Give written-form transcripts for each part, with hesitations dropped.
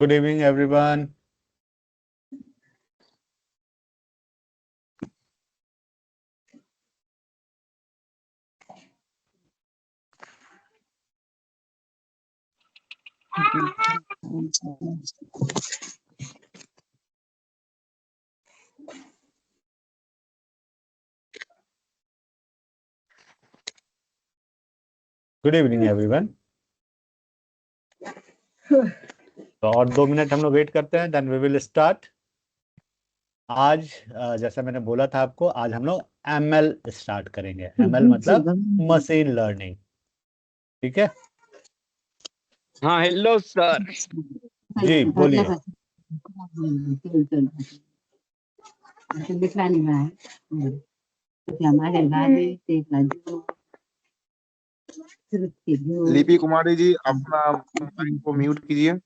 Good evening, everyone. Good evening, everyone. तो और 2 minute हम लोग वेट करते हैं, देन वी विल स्टार्ट. आज जैसा मैंने बोला था आपको, आज हम लोग ML स्टार्ट करेंगे. ML मतलब मशीन लर्निंग. ठीक है. हाँ हेलो सर. जी बोलिए. लिपि कुमारी जी अपना माइक को म्यूट कीजिए.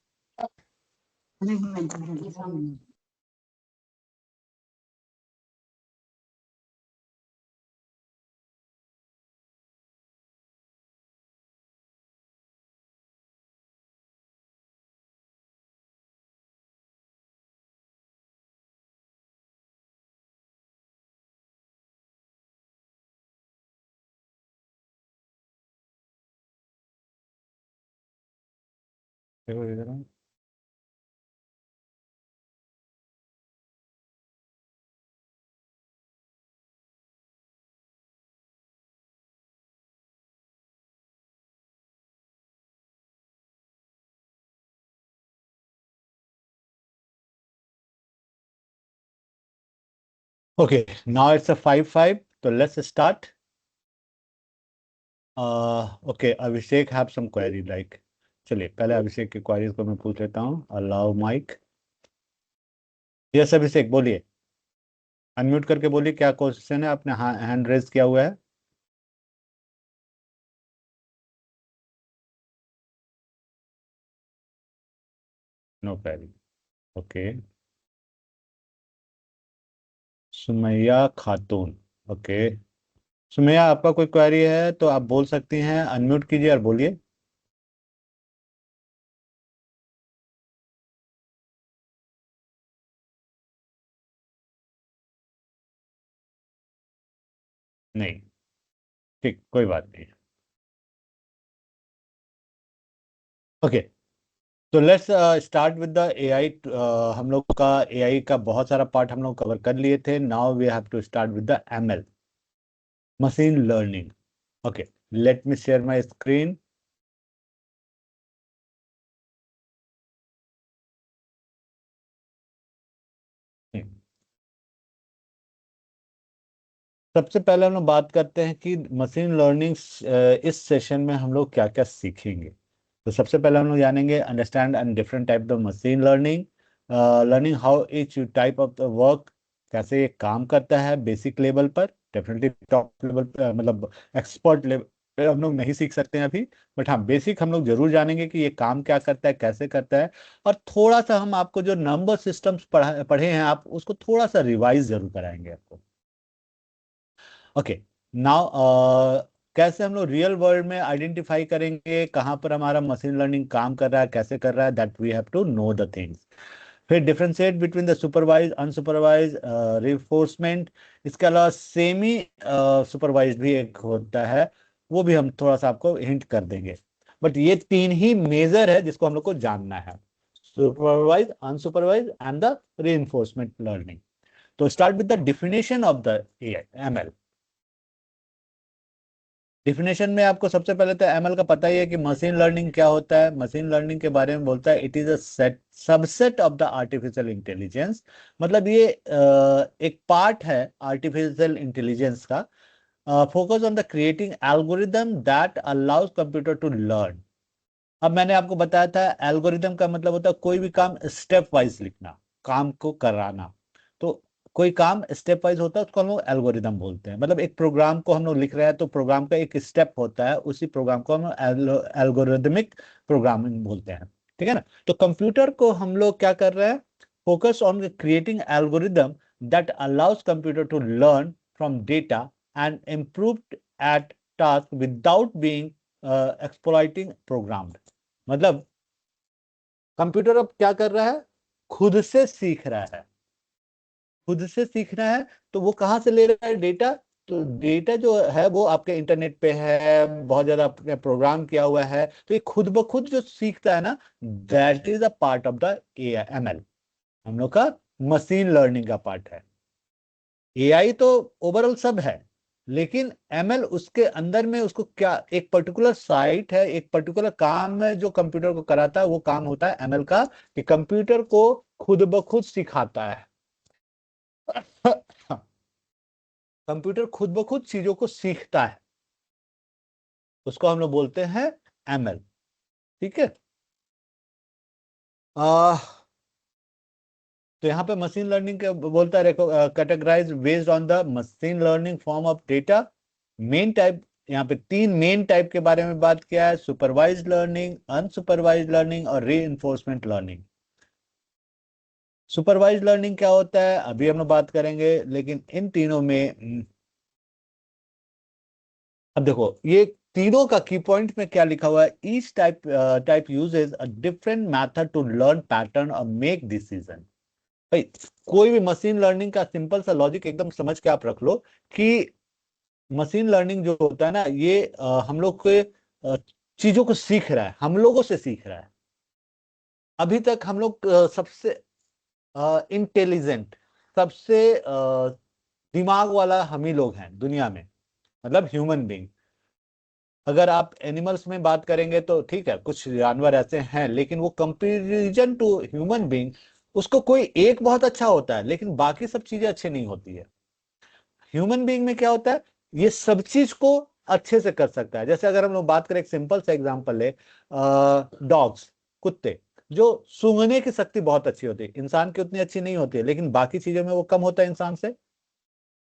Okay, now it's a 5-5. So let's start. Okay, Abhishek have some query like. चलिए पहले अभिषेक की क्वेरीज को मैं पूछ लेता हूँ. Allow mic. यस अभिषेक बोलिए. अनम्यूट करके बोलिए क्या क्वेश्चन है. आपने हैंड रेज किया हुआ है. No query. ओके. सुमैया खातून. ओके. सुमैया आपका कोई क्वेरी है तो आप बोल सकती हैं. अनम्यूट कीजिए और बोलिए. नहीं. ठीक, कोई बात नहीं. ओके. तो let's start with the AI. हम लोग का एआई का बहुत सारा पार्ट हम लोग कवर कर लिए थे. Now we have to start with the ML, machine learning. Okay, let me share my screen. सबसे पहले हम लोग बात करते हैं कि मशीन लर्निंग इस सेशन में हम लोग क्या क्या सीखेंगे. तो सबसे पहले हम लोग जानेंगे understand and different type of machine learning. Learning how each type of the work, कैसे ये काम करता है बेसिक लेवल पर. डेफिनेटली टॉप लेवल पर मतलब एक्सपर्ट लेवल पे हम लोग नहीं सीख सकते हैं अभी, बट हाँ बेसिक हम लोग जरूर जानेंगे कि ये काम क्या करता है, कैसे करता है. और थोड़ा सा हम आपको जो नंबर सिस्टम्स पढ़े हैं आप उसको थोड़ा सा रिवाइज जरूर कराएंगे आपको. ओके. नाउ कैसे हम लोग रियल वर्ल्ड में आइडेंटिफाई करेंगे कहाँ पर हमारा मशीन लर्निंग काम कर रहा है, कैसे कर रहा है, that we have to know the things. फिर differentiate between the supervise unsupervise reinforcement. इसके अलावा सेमी सुपरवाइज भी एक होता है, वो भी हम थोड़ा सा आपको हिंट कर देंगे. बट ये 3 ही मेजर है जिसको हम लोग को जानना है. Supervise, unsupervise and the reinforcement learning. तो start with the definition of the ML. Definition में आपको सबसे पहले तो एमएल का पता ही है कि मशीन लर्निंग क्या होता है. मशीन लर्निंग के बारे में बोलता है it is a subset of the artificial intelligence. मतलब ये एक पार्ट है आर्टिफिशियल इंटेलिजेंस का. Focus on the creating algorithm that allows computer to learn. अब मैंने आपको बताया था एल्गोरिदम का मतलब होता है कोई भी काम स्टेप वाइज लिखना, काम को कराना. तो कोई काम स्टेप वाइज होता है उसको हम लोग एल्गोरिदम बोलते हैं. मतलब एक प्रोग्राम को हम लोग लिख रहे हैं तो प्रोग्राम का एक स्टेप होता है, उसी प्रोग्राम को हम एल्गोरिदमिक प्रोग्रामिंग बोलते हैं. ठीक है ना. तो कंप्यूटर को हम लोग क्या कर रहे हैं, focus on creating algorithm that allows computer to learn from data and improve at task without being exploiting program. मतलब कंप्यूटर अब क्या कर रहा है, खुद से सीख रहा है, खुद से सीखना है। तो वो कहाँ से ले रहा है डेटा, तो डेटा जो है वो आपके इंटरनेट पे है, बहुत ज्यादा आपने प्रोग्राम किया हुआ है, तो ये खुद ब खुद जो सीखता है ना, that is a part of the AML, हम लोग का मशीन लर्निंग का पार्ट है। एआई तो ओवरऑल सब है, लेकिन एमएल उसके अंदर में उसको क्या, एक पर्टिकुलर साइट है, एक पर्टिकुलर काम है जो कंप्यूटर को कराता है, वो काम होता है एमएल का, कि कंप्यूटर को खुद ब खुद सिखाता है। कंप्यूटर खुद ब खुद चीजों को सीखता है, उसको हम लोग बोलते हैं एमएल। ठीक है। तो यहाँ पे मशीन लर्निंग बोलता है, categorise based on the machine learning form of data. Main type, यहाँ पे 3 मेन टाइप के बारे में बात किया है, सुपरवाइज्ड लर्निंग, अनसुपरवाइज्ड लर्निंग और रीइंफोर्समेंट लर्निंग। सुपरवाइज्ड लर्निंग क्या होता है अभी हम लोग बात करेंगे, लेकिन इन तीनों में अब देखो ये तीनों का की पॉइंट में क्या लिखा हुआ है, each type uses a different method to learn pattern और मेक डिसीजन। भाई कोई भी मशीन लर्निंग का सिंपल सा लॉजिक एकदम समझ के आप रख लो कि मशीन लर्निंग जो होता है ना, ये हम लोग के चीजों को सीख रहा है, हम लोगों से सीख रहा है। अभी तक हम लोग सबसे इंटेलिजेंट, सबसे दिमाग वाला हम ही लोग हैं दुनिया में, मतलब ह्यूमन बीइंग। अगर आप एनिमल्स में बात करेंगे तो ठीक है, कुछ जानवर ऐसे हैं, लेकिन वो कंपेरिजन टू ह्यूमन बीइंग, उसको कोई एक बहुत अच्छा होता है लेकिन बाकी सब चीजें अच्छी नहीं होती है। ह्यूमन बीइंग में क्या होता है, ये सब चीज को अच्छे से कर सकता है। जैसे अगर हम लोग बात करें, एक सिंपल सा एग्जांपल ले, डॉग्स, कुत्ते, जो सूंघने की शक्ति बहुत अच्छी होती है, इंसान की उतनी अच्छी नहीं होती है, लेकिन बाकी चीजों में वो कम होता है इंसान से।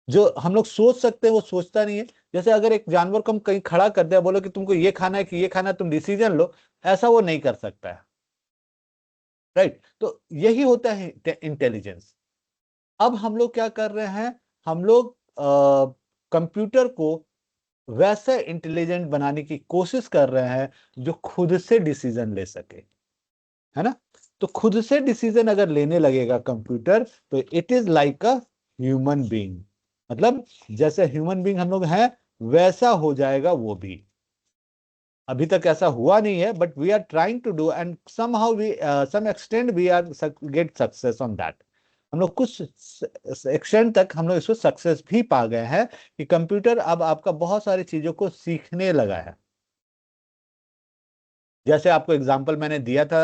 जो हम लोग सोच सकते हैं वो सोचता नहीं है। जैसे अगर एक जानवर को हम कहीं खड़ा कर दे, बोलो कि तुमको ये खाना है कि ये खाना है, तुम डिसीजन लो, ऐसा वो नहीं कर सकता है। राइट, तो यही होता है इंटेलिजेंस। अब हम लोग क्या कर रहे हैं, हम लोग कंप्यूटर को वैसा इंटेलिजेंट बनाने की कोशिश कर रहे हैं जो खुद से डिसीजन ले सके, है ना। तो खुद से डिसीजन अगर लेने लगेगा कंप्यूटर, तो it is like a human being, मतलब जैसे ह्यूमन बीइंग हम लोग हैं वैसा हो जाएगा वो भी। अभी तक ऐसा हुआ नहीं है, but we are trying to do, and somehow we some extend we are get success on that. हम लोग कुछ एक्सटेंड तक हम लोग इसको सक्सेस भी पा गए हैं कि कंप्यूटर अब आपका बहुत सारी चीजों को सीखने लगा है। जैसे आपको एग्जांपल मैंने दिया था,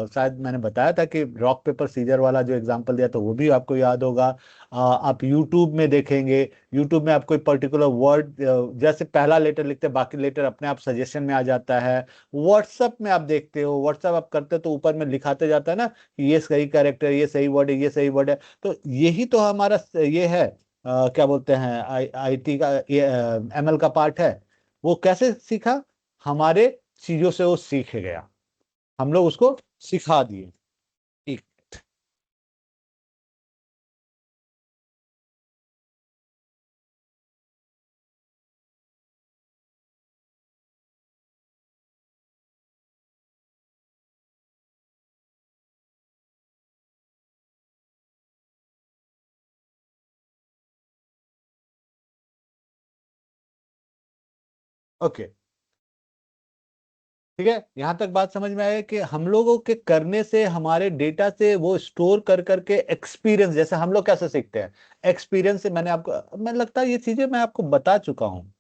शायद मैंने बताया था कि रॉक पेपर सीजर वाला जो एग्जांपल दिया था वो भी आपको याद होगा। आप यूट्यूब में देखेंगे, यूट्यूब में आप कोई पर्टिकुलर वर्ड, जैसे पहला लेटर लिखते हैं बाकी लेटर अपने आप सजेशन में आ जाता है। व्हाट्सएप में आप देखते हो, व्हाट्सएप आप करते हो तो ऊपर में लिखाते जाता है ना कि ये सही कैरेक्टर, ये सही वर्ड है, ये सही वर्ड है। तो यही तो हमारा ये है, क्या बोलते हैं, आईटी का एमएल का पार्ट है। वो कैसे सीखा, हमारे चीजों से वो सीख गया, हम लोग उसको सिखा दिए। ठीक। ओके, ठीक है, यहां तक बात समझ में आया कि हम लोगों के करने से, हमारे डेटा से वो स्टोर कर करके एक्सपीरियंस, जैसे हम लोग कैसे सीखते हैं, एक्सपीरियंस से। मैंने आपको, मैं लगता है ये चीजें मैं आपको बता चुका हूँ।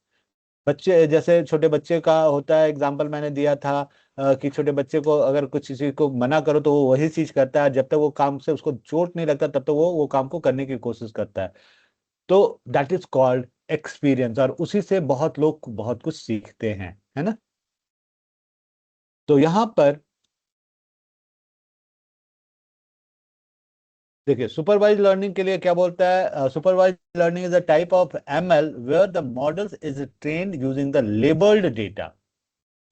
बच्चे, जैसे छोटे बच्चे का होता है, एग्जाम्पल मैंने दिया था कि छोटे बच्चे को अगर कुछ चीज को मना करो तो वो वही चीज करता है, जब तक वो काम से उसको चोट नहीं लगता तब तक वो काम को करने की कोशिश करता है। तो दैट इज कॉल्ड एक्सपीरियंस, और उसी से बहुत लोग बहुत कुछ सीखते हैं, है ना। तो यहां पर देखिए, सुपरवाइज लर्निंग के लिए क्या बोलता है, supervise learning is a type of ML where the models is trained using the labelled data.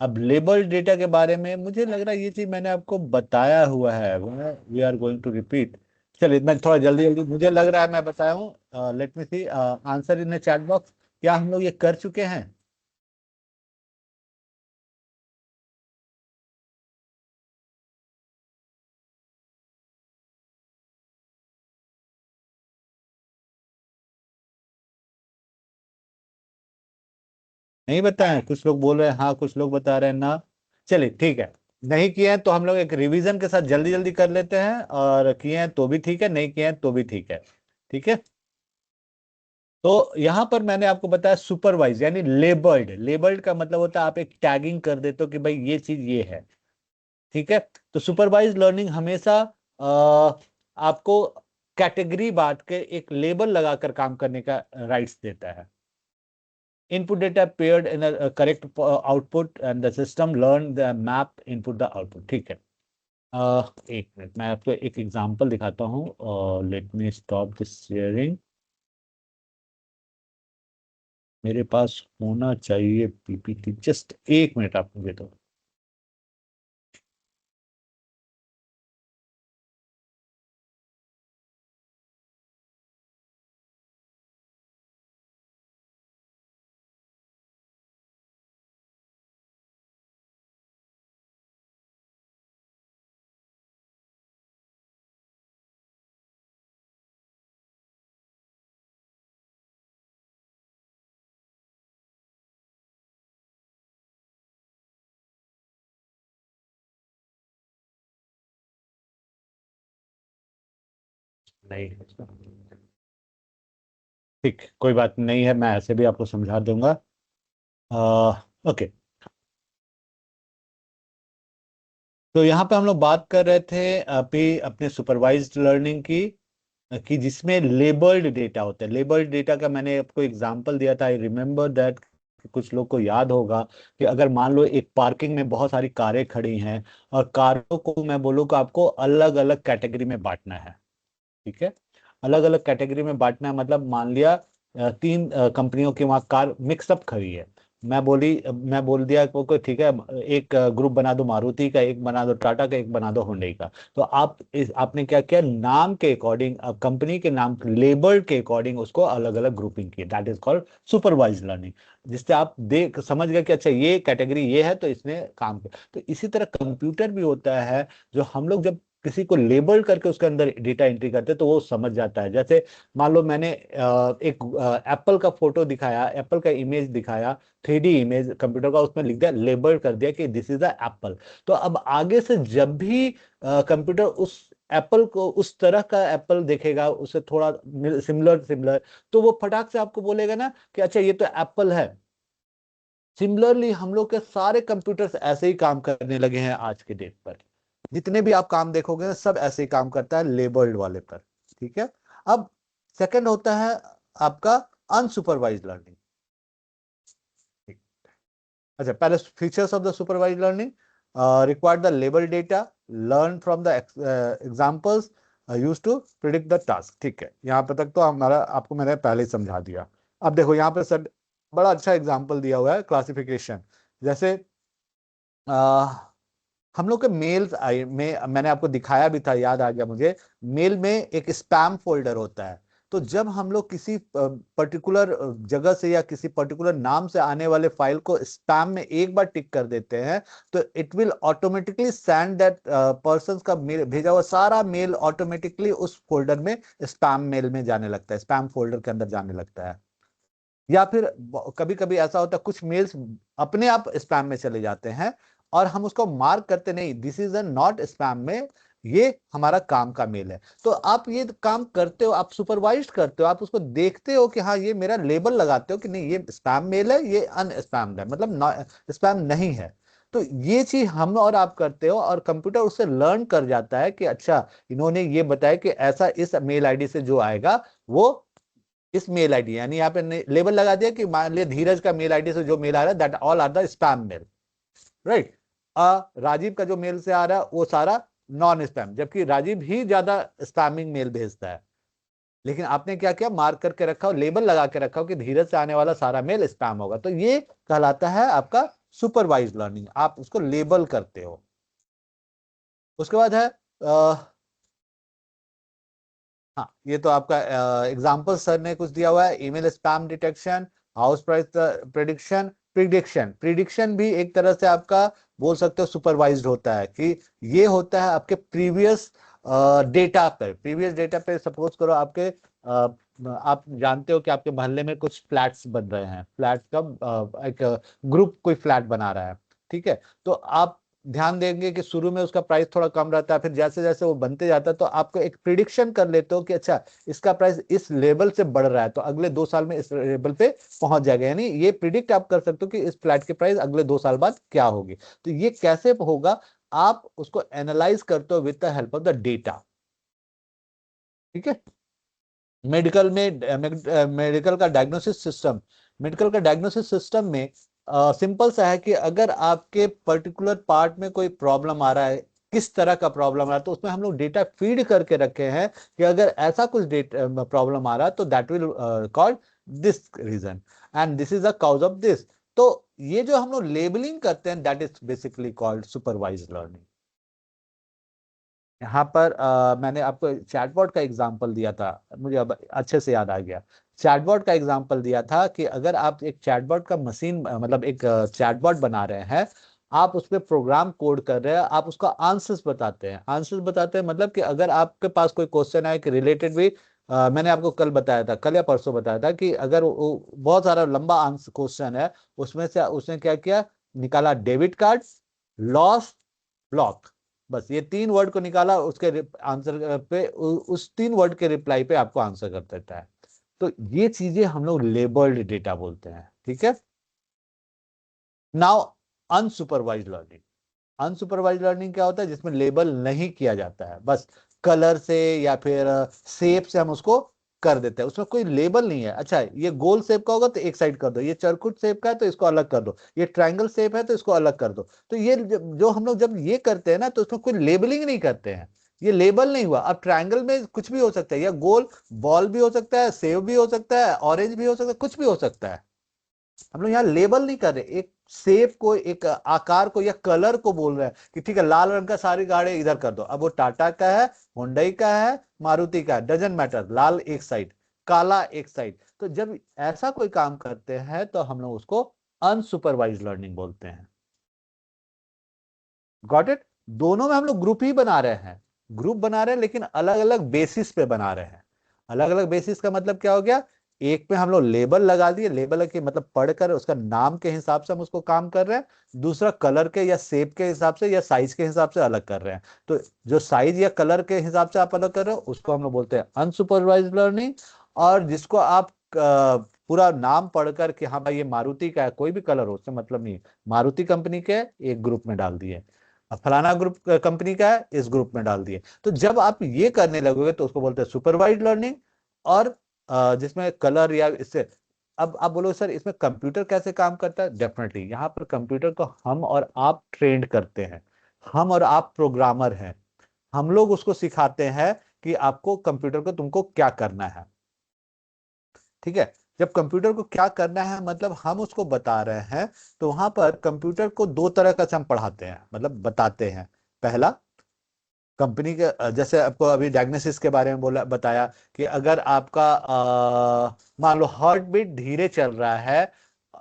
अब लेबल्ड डेटा के बारे में मुझे लग रहा है ये चीज मैंने आपको बताया हुआ है, we are going to repeat. चलिए मैं थोड़ा जल्दी जल्दी, मुझे लग रहा है मैं बताया हूँ। Let me see answer in chat box, क्या हम लोग ये कर चुके हैं। नहीं बताएं? कुछ लोग बोल रहे हैं हाँ, कुछ लोग बता रहे हैं ना। चलिए ठीक है, नहीं किए हैं तो हम लोग एक रिवीजन के साथ जल्दी जल्दी कर लेते हैं, और किए हैं तो भी ठीक है, नहीं किए हैं तो भी ठीक है। ठीक है, तो यहां पर मैंने आपको बताया सुपरवाइज यानी लेबल्ड। लेबल्ड का मतलब होता है आप एक टैगिंग कर देते हो कि भाई ये चीज ये है। ठीक है, तो सुपरवाइज लर्निंग हमेशा आपको कैटेगरी बांट के एक लेबल लगाकर काम करने का राइट्स देता है। Input data paired in a correct output and the system learn the map input the output। ठीक है, एक मिनट मैं आपको एक एग्जांपल दिखाता हूँ। Let me stop this sharing. मेरे पास होना चाहिए पीपीटी, जस्ट एक मिनट आप मुझे दो। नहीं, ठीक, कोई बात नहीं है, मैं ऐसे भी आपको समझा दूंगा। ओके, तो यहाँ पे हम लोग बात कर रहे थे अपने सुपरवाइज्ड लर्निंग की, कि जिसमें लेबल्ड डेटा होता है। लेबल्ड डेटा का मैंने आपको एग्जांपल दिया था, आई रिमेम्बर दैट। कुछ लोग को याद होगा कि अगर मान लो एक पार्किंग में बहुत सारी कारें खड़ी हैं, और कारों को मैं बोलूँ कि आपको अलग अलग कैटेगरी में बांटना है। ठीक है, अलग अलग कैटेगरी में बांटना है, मतलब मान लिया तीन कंपनियों की वहां कार मिक्सअप खड़ी है। मैं बोल दिया को ठीक है, एक ग्रुप बना दो मारुति का, एक बना दो टाटा का, एक बना दो हुंडई का। तो आपने क्या किया, नाम के अकॉर्डिंग, कंपनी के नाम लेबल के अकॉर्डिंग उसको अलग अलग ग्रुपिंग की। That is called supervise learning, जिससे आप देख समझ गए कि अच्छा ये कैटेगरी ये है तो इसने काम किया। तो इसी तरह कंप्यूटर भी होता है, जो हम लोग जब किसी को लेबल करके उसके अंदर डेटा एंट्री करते हैं तो वो समझ जाता है। जैसे मान लो मैंने एक एप्पल का फोटो दिखाया, एप्पल का इमेज दिखाया, 3D इमेज कंप्यूटर का, उसमें लिख दिया, लेबल कर दिया कि दिस इज अ एप्पल। तो अब आगे से जब भी कंप्यूटर उस एप्पल को, उस तरह का एप्पल देखेगा, उससे थोड़ा सिमिलर सिमिलर, तो वो फटाक से आपको बोलेगा ना कि अच्छा ये तो एप्पल है। सिमिलरली हम लोग के सारे कंप्यूटर्स ऐसे ही काम करने लगे हैं आज के डेट पर। जितने भी आप काम देखोगे सब ऐसे ही काम करता है लेबल्ड वाले पर। ठीक है, अब सेकंड होता है आपका अनसुपरवाइज्ड लर्निंग। अच्छा, पहले features of the supervised learning, require the label data, learn from the examples, use to predict the task. ठीक है, यहाँ पे तक तो हमारा आपको मैंने पहले ही समझा दिया। अब देखो यहाँ पे सर बड़ा अच्छा एग्जांपल दिया हुआ है, क्लासिफिकेशन। जैसे हम लोग के मेल्स में मैंने आपको दिखाया भी था, याद आ गया मुझे। मेल में एक स्पैम फोल्डर होता है। तो जब हम लोग किसी पर्टिकुलर जगह से या किसी पर्टिकुलर नाम से आने वाले फाइल को स्पैम में एक बार टिक कर देते हैं, तो it will automatically send that person का मेल, भेजा हुआ सारा मेल ऑटोमेटिकली उस फोल्डर में, स्पैम मेल में जाने लगता है, स्पैम फोल्डर के अंदर जाने लगता है। या फिर कभी कभी ऐसा होता है कुछ मेल्स अपने आप स्पैम में चले जाते हैं, और हम उसको मार्क करते नहीं, दिस इज नॉट स्पैम में, ये हमारा काम का मेल है। तो आप ये काम करते हो, आप सुपरवाइज करते हो, आप उसको देखते हो कि हाँ ये मेरा लेबल लगाते हो कि नहीं ये स्पैम मेल है, ये अनस्पैम्ड है, मतलब स्पैम नहीं है। तो ये चीज हम और आप करते हो, और कंप्यूटर उससे लर्न कर जाता है कि अच्छा इन्होंने ये बताया कि ऐसा इस मेल आईडी से जो आएगा वो इस मेल आईडी, यानी यहाँ पे लेबल लगा दिया कि मान लिया धीरज का मेल आईडी से जो मेल आ रहा है that all are the spam mail, right. Rajiv का जो मेल से आ रहा है वो सारा नॉन स्पैम, जबकि राजीव ही ज्यादा स्पैमिंग मेल भेजता है। लेकिन आपने क्या किया, मार्क करके रखा हो, लेबल लगा के रखा हो कि धीरज से आने वाला सारा मेल स्पैम होगा। तो ये कहलाता है आपका सुपरवाइज लर्निंग, आप उसको लेबल करते हो। उसके बाद है हाँ, ये तो आपका एग्जाम्पल सर ने कुछ दिया हुआ है, email spam detection, house price prediction. Prediction prediction भी एक तरह से आपका बोल सकते हो सुपरवाइज्ड होता है, कि ये होता है आपके प्रीवियस डेटा पे। प्रीवियस डेटा पे सपोज करो आपके आप जानते हो कि आपके मोहल्ले में कुछ फ्लैट्स बन रहे हैं, फ्लैट का एक ग्रुप कोई फ्लैट बना रहा है, ठीक है। तो आप ध्यान देंगे कि शुरू में उसका प्राइस थोड़ा कम रहता है, फिर जैसे जैसे वो बनते जाता है तो आपको एक प्रिडिक्शन कर लेते हो कि अच्छा इसका प्राइस इस लेवल से बढ़ रहा है तो अगले 2 साल में इस लेवल पे पहुंच जाएगा, यानी ये प्रिडिक्ट आप कर सकते हो कि इस फ्लैट की प्राइस अगले 2 साल बाद क्या होगी। तो ये कैसे होगा, आप उसको एनालाइज करते हो with the help of the data, ठीक है। मेडिकल में मेडिकल का डायग्नोसिस सिस्टम, मेडिकल का डायग्नोसिस सिस्टम में सिंपल सा है कि अगर आपके पर्टिकुलर पार्ट में कोई प्रॉब्लम आ रहा है, किस तरह का प्रॉब्लम आ रहा है, तो उसमें हम लोग डेटा फीड करके रखे हैं कि अगर ऐसा कुछ प्रॉब्लम आ रहा है तो that will called this reason and this is the cause of this. तो ये जो हम लोग लेबलिंग करते हैं that is basically called supervised learning. यहाँ पर मैंने आपको चैटबॉट का एग्जांपल दिया था, मुझे अब अच्छे से याद आ गया। चैटबॉट का एग्जांपल दिया था कि अगर आप एक चैटबॉट का मशीन मतलब एक चैटबॉट बना रहे हैं, आप उस पर प्रोग्राम कोड कर रहे हैं, आप उसका आंसर्स बताते हैं। आंसर्स बताते हैं मतलब कि अगर आपके पास कोई क्वेश्चन है कि रिलेटेड भी मैंने आपको कल बताया था, कल या परसों बताया था कि अगर बहुत सारा लंबा आंसर क्वेश्चन है, उसमें से उसने क्या किया, निकाला डेबिट कार्ड, लॉस, ब्लॉक, बस ये 3 वर्ड को निकाला, उसके आंसर पे उस 3 वर्ड के रिप्लाई पे आपको आंसर कर देता है। तो ये चीजें हम लोग लेबल्ड डेटा बोलते हैं, ठीक है। Now unsupervised learning, unsupervised learning क्या होता है, जिसमें लेबल नहीं किया जाता है, बस कलर से या फिर शेप से हम उसको कर देते हैं, उसमें कोई लेबल नहीं है। अच्छा ये गोल शेप का होगा तो एक साइड कर दो, ये चरकुट शेप का है तो इसको अलग कर दो, ये ट्रायंगल शेप है तो इसको अलग कर दो। तो ये जो हम लोग जब ये करते हैं ना तो उसमें कोई लेबलिंग नहीं करते हैं, ये लेबल नहीं हुआ। अब ट्रायंगल में कुछ भी हो सकता है, या गोल बॉल भी हो सकता है, सेव भी हो सकता है, ऑरेंज भी हो सकता है, कुछ भी हो सकता है। हम लोग यहाँ लेबल नहीं कर रहे, एक शेप को, एक आकार को या कलर को बोल रहे हैं कि ठीक है लाल रंग का सारी गाड़ी इधर कर दो। अब वो टाटा का है, हुंडई का है, मारुति का है, डजंट मैटर, लाल एक साइड, काला एक साइड। तो जब ऐसा कोई काम करते हैं तो हम लोग उसको अनसुपरवाइज्ड लर्निंग बोलते हैं। Got it. दोनों में हम लोग ग्रुप ही बना रहे हैं, ग्रुप बना रहे हैं लेकिन अलग अलग बेसिस पे बना रहे हैं। अलग अलग बेसिस का मतलब क्या हो गया, एक पे हम लोग लेबल लगा दिए, लेबल के मतलब पढ़कर उसका नाम के हिसाब से हम उसको काम कर रहे हैं। दूसरा कलर के या शेप के हिसाब से या साइज के हिसाब से अलग कर रहे हैं। तो जो साइज या कलर के हिसाब से आप अलग कर रहे हो उसको हम लोग बोलते हैं अनसुपरवाइज्ड लर्निंग। और जिसको आप पूरा नाम पढ़कर कि हाँ भाई ये मारुति का है, कोई भी कलर हो उससे मतलब नहीं, मारुति कंपनी के एक ग्रुप में डाल दिए, फलाना ग्रुप कंपनी का है इस ग्रुप में डाल दिए। तो जब आप ये करने लगोगे तो उसको बोलते हैं सुपरवाइज्ड लर्निंग। और जिसमें कलर या इससे, अब आप बोलो सर इसमें कंप्यूटर कैसे काम करता है, डेफिनेटली यहाँ पर कंप्यूटर को हम और आप ट्रेंड करते हैं, हम और आप प्रोग्रामर हैं, हम लोग उसको सिखाते हैं कि आपको कंप्यूटर को तुमको क्या करना है, ठीक है। जब कंप्यूटर को क्या करना है मतलब हम उसको बता रहे हैं, तो वहां पर कंप्यूटर को 2 तरह का हम पढ़ाते हैं, मतलब बताते हैं। पहला, कंपनी के जैसे आपको अभी डायग्नोसिस के बारे में बोला बताया कि अगर आपका मान लो हार्ट बीट धीरे चल रहा है,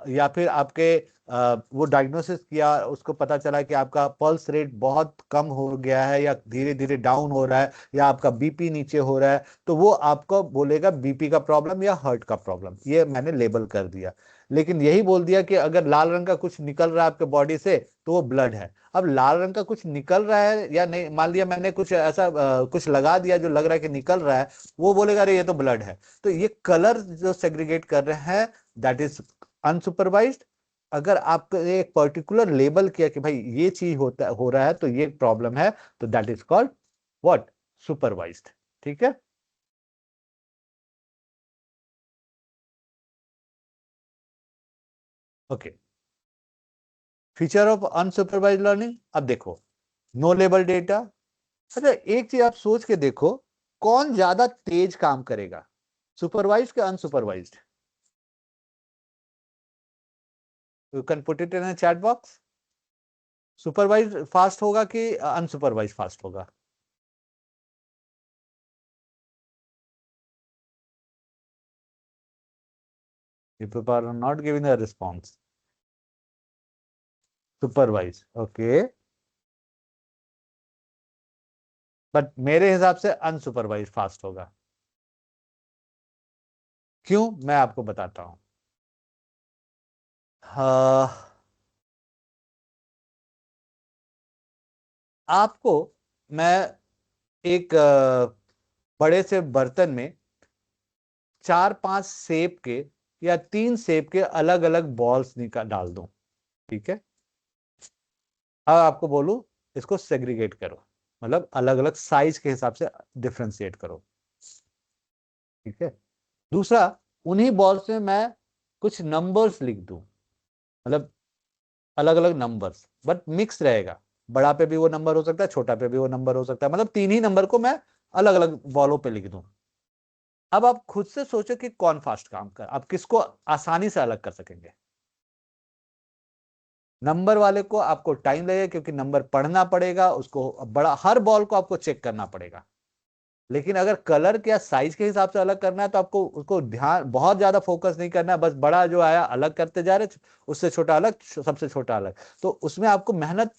या फिर आपके वो डायग्नोसिस किया, उसको पता चला कि आपका पल्स रेट बहुत कम हो गया है या धीरे धीरे डाउन हो रहा है, या आपका बीपी नीचे हो रहा है, तो वो आपको बोलेगा बीपी का प्रॉब्लम या हार्ट का प्रॉब्लम, ये मैंने लेबल कर दिया। लेकिन यही बोल दिया कि अगर लाल रंग का कुछ निकल रहा है आपके बॉडी से तो वो ब्लड है। अब लाल रंग का कुछ निकल रहा है या नहीं, मान लिया मैंने कुछ ऐसा कुछ लगा दिया जो लग रहा है कि निकल रहा है, वो बोलेगा अरे ये तो ब्लड है। तो ये कलर जो सेग्रीगेट कर रहे हैं दैट इज अनसुपरवाइज्ड। अगर आपको एक पर्टिकुलर लेबल किया कि भाई ये चीज होता हो रहा है तो ये प्रॉब्लम है, तो that is called what, supervised, ठीक है। Okay, feature of unsupervised learning. अब देखो, नो लेबल डेटा। अच्छा एक चीज आप सोच के देखो, कौन ज्यादा तेज काम करेगा, सुपरवाइज के unsupervised? You can put it in chat box. Supervise fast होगा कि अनसुपरवाइज फास्ट होगा? You people are not giving a response. Supervise, okay, but मेरे हिसाब से अनसुपरवाइज फास्ट होगा। क्यों, मैं आपको बताता हूं। हाँ, आपको मैं एक बड़े से बर्तन में 4-5 शेप के या 3 शेप के अलग अलग बॉल्स निकाल डाल दूं, ठीक है। अब आपको बोलूं इसको सेग्रीगेट करो, मतलब अलग अलग साइज के हिसाब से डिफ्रेंशिएट करो, ठीक है। दूसरा, उन्हीं बॉल्स में मैं कुछ नंबर्स लिख दूं, मतलब अलग अलग नंबर्स, बट मिक्स रहेगा। बड़ा पे भी वो नंबर हो सकता है, छोटा पे भी वो नंबर हो सकता है, मतलब 3 ही नंबर को मैं अलग अलग बॉलों पे लिख दूं। अब आप खुद से सोचो कि कौन फास्ट काम कर, आप किसको आसानी से अलग कर सकेंगे। नंबर वाले को आपको टाइम लगेगा, क्योंकि नंबर पढ़ना पड़ेगा उसको, बड़ा हर बॉल को आपको चेक करना पड़ेगा। लेकिन अगर कलर के या साइज के हिसाब से अलग करना है तो आपको उसको ध्यान बहुत ज्यादा फोकस नहीं करना है, बस बड़ा जो आया अलग करते जा रहे, उससे छोटा अलग, सबसे छोटा अलग। तो उसमें आपको मेहनत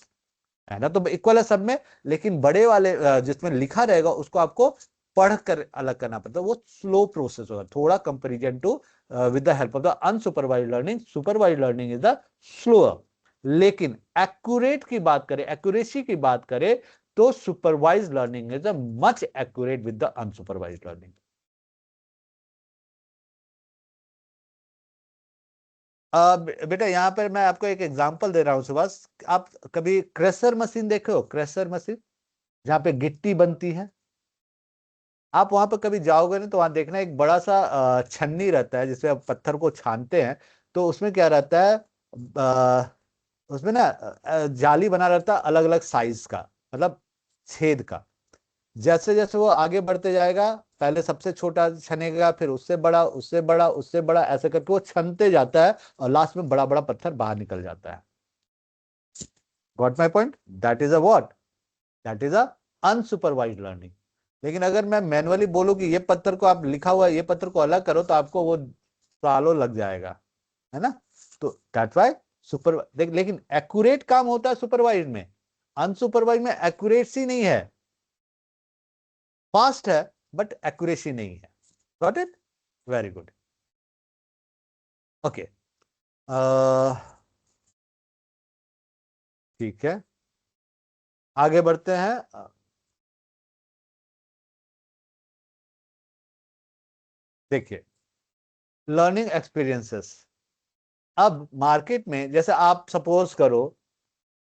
मेहनत तो इक्वल है सब में, लेकिन बड़े वाले जिसमें लिखा रहेगा उसको आपको पढ़ कर अलग करना पड़ता है, वो स्लो प्रोसेस होगा थोड़ा comparison to with the help of the unsupervised learning. Supervised learning is the slower. लेकिन एक्यूरेट की बात करें, एक्यूरेसी की बात करें, तो supervised learning is much accurate with the unsupervised learning. बेटा यहाँ पर मैं आपको एक एग्जांपल दे रहा हूं सुभाष। आप कभी क्रेशर मशीन देखे हो? क्रेशर मशीन जहाँ पे गिट्टी बनती है, आप वहां पर कभी जाओगे ना तो वहां देखना एक बड़ा सा छन्नी रहता है जिसमें आप पत्थर को छानते हैं। तो उसमें क्या रहता है, उसमें ना जाली बना रहता है अलग अलग साइज का, मतलब छेद का। जैसे जैसे वो आगे बढ़ते जाएगा, पहले सबसे छोटा छनेगा, फिर उससे बड़ा, उससे बड़ा, उससे बड़ा, ऐसे करके वो छनते जाता है और लास्ट में बड़ा बड़ा पत्थर बाहर निकल जाता है। Got my point? That is a what? That is a unsupervised learning. लेकिन अगर मैं मैनुअली बोलूं कि ये पत्थर को आप लिखा हुआ है, ये पत्थर को अलग करो, तो आपको वो सालों लग जाएगा, है ना। तो दैट्स व्हाई सुपर देख, लेकिन एक्यूरेट काम होता है सुपरवाइज में। अनसुपरवाइज में एक्यूरेसी नहीं है, फास्ट है बट एक्यूरेसी नहीं है। Got it? Very good. Okay, ठीक है, आगे बढ़ते हैं। देखिए, लर्निंग एक्सपीरियंसेस। अब मार्केट में जैसे आप सपोज करो,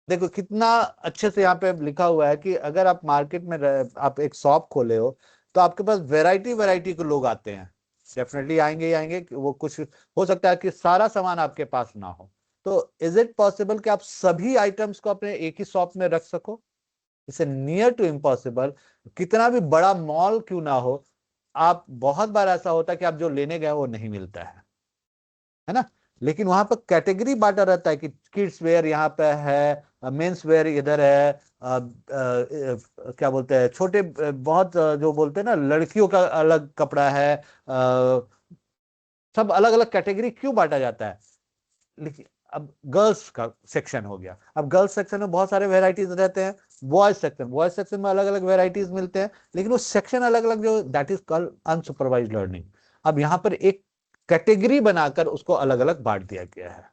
देखो कितना अच्छे से यहाँ पे लिखा हुआ है कि अगर आप मार्केट में आप एक शॉप खोले हो, तो आपके पास वैरायटी वैरायटी के लोग आते हैं। डेफिनेटली आएंगे ही आएंगे, वो कुछ हो सकता है कि सारा सामान आपके पास ना हो। तो इज इट पॉसिबल कि आप सभी आइटम्स को अपने एक ही शॉप में रख सको? इसे नियर टू इम्पॉसिबल। कितना भी बड़ा मॉल क्यों ना हो, आप बहुत बार ऐसा होता है कि आप जो लेने गए वो नहीं मिलता है ना। लेकिन वहां पर कैटेगरी बांटा रहता है कि किड्स वेयर यहाँ पे है, मेंस वेयर इधर है, क्या बोलते हैं, छोटे बहुत जो बोलते हैं ना, लड़कियों का अलग कपड़ा है, सब अलग अलग कैटेगरी क्यों बांटा जाता है? लेकिन अब गर्ल्स का सेक्शन हो गया, अब गर्ल्स सेक्शन में बहुत सारे वेराइटीज रहते हैं। बॉयज सेक्शन में अलग अलग वेराइटीज मिलते हैं, लेकिन वो सेक्शन अलग अलग, जो that is called unsupervised learning. अब यहाँ पर एक कैटेगरी बनाकर उसको अलग अलग बांट दिया गया है।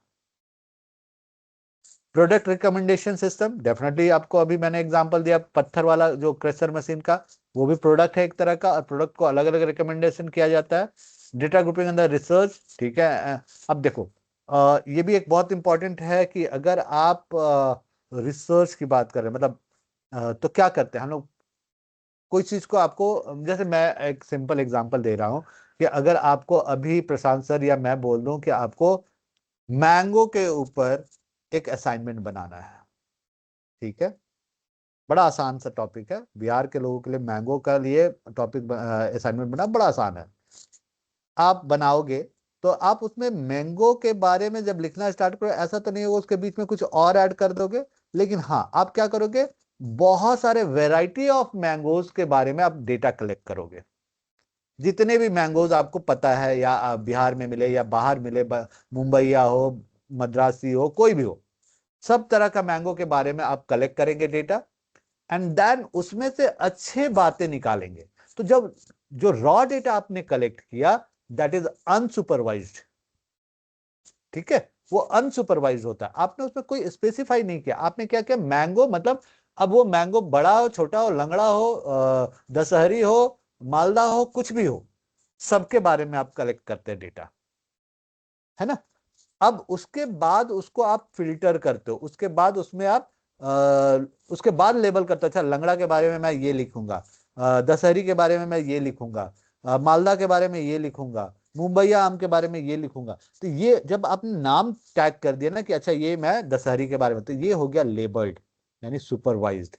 प्रोडक्ट रिकमेंडेशन सिस्टम, डेफिनेटली आपको अभी मैंने एग्जांपल दिया पत्थर वाला जो क्रेशर मशीन का, वो भी प्रोडक्ट है एक तरह का, और प्रोडक्ट को अलग अलग रिकमेंडेशन किया जाता है। डेटा ग्रुपिंग अंदर रिसर्च, ठीक है। अब देखो, ये भी एक बहुत इंपॉर्टेंट है कि अगर आप रिसर्च की बात करें, मतलब तो क्या करते हैं हम लोग, कोई चीज को आपको, जैसे मैं एक सिंपल एग्जांपल दे रहा हूं कि अगर आपको अभी प्रशांत सर या मैं बोल दूं कि आपको मैंगो के ऊपर एक असाइनमेंट बनाना है, ठीक है। बड़ा आसान सा टॉपिक है, बिहार के लोगों के लिए मैंगो का लिए टॉपिक असाइनमेंट बनाना बड़ा आसान है। आप बनाओगे तो आप उसमें मैंगो के बारे में जब लिखना स्टार्ट करो, ऐसा तो नहीं होगा उसके बीच में कुछ और ऐड कर दोगे, लेकिन हाँ आप क्या करोगे, बहुत सारे वेराइटी ऑफ मैंगोज के बारे में आप डेटा कलेक्ट करोगे। जितने भी मैंगोज आपको पता है, या बिहार में मिले या बाहर मिले, मुंबईया हो, मद्रासी हो, कोई भी हो, सब तरह का मैंगो के बारे में आप कलेक्ट करेंगे डेटा, एंड देन उसमें से अच्छे बातें निकालेंगे। तो जब जो रॉ डेटा आपने कलेक्ट किया, दैट इज अनसुपरवाइज्ड। ठीक है, वो अनसुपरवाइज होता है। आपने उसमें कोई स्पेसिफाई नहीं किया, आपने क्या किया, मैंगो मतलब अब वो मैंगो बड़ा हो, छोटा हो, लंगड़ा हो, दशहरी हो, मालदा हो, कुछ भी हो, सबके बारे में आप कलेक्ट करते हैं डेटा, है ना। अब उसके बाद उसको आप फिल्टर करते हो, उसके बाद उसमें आप उसके बाद लेबल करते हो, अच्छा लंगड़ा के बारे में मैं ये लिखूंगा, दशहरी के बारे में मैं ये लिखूंगा, मालदा के बारे में ये लिखूंगा, मुंबईया आम के बारे में ये लिखूंगा। तो ये जब आपने नाम टैग कर दिया ना कि अच्छा ये मैं दशहरी के बारे में, तो ये हो गया लेबल्ड, यानी सुपरवाइज्ड।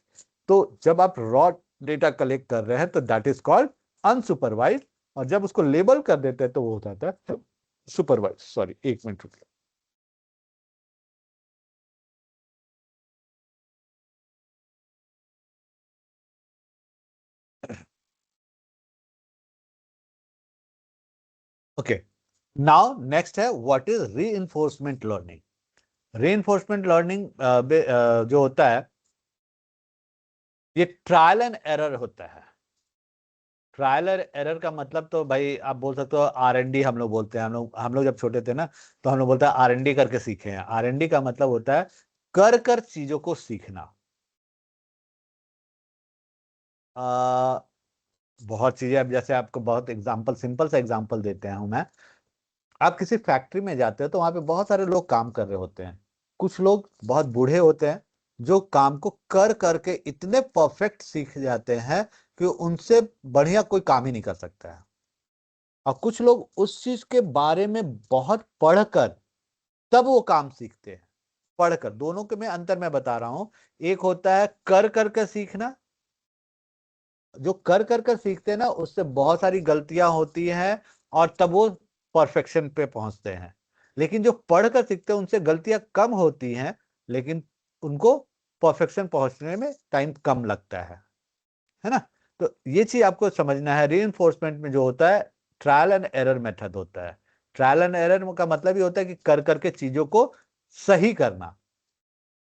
तो जब आप रॉ डेटा कलेक्ट कर रहे हैं तो दैट इज कॉल्ड अनसुपरवाइज्ड, और जब उसको लेबल कर देते हैं तो वो हो जाता है सुपरवाइज। सॉरी, एक मिनट रुकिए। ओके, नाउ नेक्स्ट है what is reinforcement learning. Reinforcement learning जो होता है ये ट्रायल एंड एरर होता है। ट्रायल और एरर का मतलब तो भाई आप बोल सकते हो R&D हम लोग बोलते हैं। हम लोग जब छोटे थे ना तो हम लोग बोलते हैं R&D करके सीखे हैं। R&D का मतलब होता है कर कर चीजों को सीखना। आ, बहुत चीजें, अब जैसे आपको बहुत एग्जांपल, सिंपल सा एग्जांपल देते हैं मैं। आप किसी फैक्ट्री में जाते हो तो वहां पे बहुत सारे लोग काम कर रहे होते हैं। कुछ लोग बहुत बूढ़े होते हैं जो काम को कर करके इतने परफेक्ट सीख जाते हैं कि उनसे बढ़िया कोई काम ही नहीं कर सकता है। और कुछ लोग उस चीज के बारे में बहुत पढ़कर तब वो काम सीखते हैं। पढ़कर, दोनों के में अंतर मैं बता रहा हूं। एक होता है कर करके सीखना, जो कर कर कर सीखते हैं ना उससे बहुत सारी गलतियां होती हैं और तब वो परफेक्शन पे पहुंचते हैं। लेकिन जो पढ़ कर सीखते हैं उनसे गलतियां कम होती हैं, लेकिन उनको परफेक्शन पहुंचने में टाइम कम लगता है ना। तो ये चीज आपको समझना है। रीइंफोर्समेंट में जो होता है ट्रायल एंड एरर मेथड होता है। ट्रायल एंड एरर का मतलब ये होता है कि कर करके चीजों को सही करना।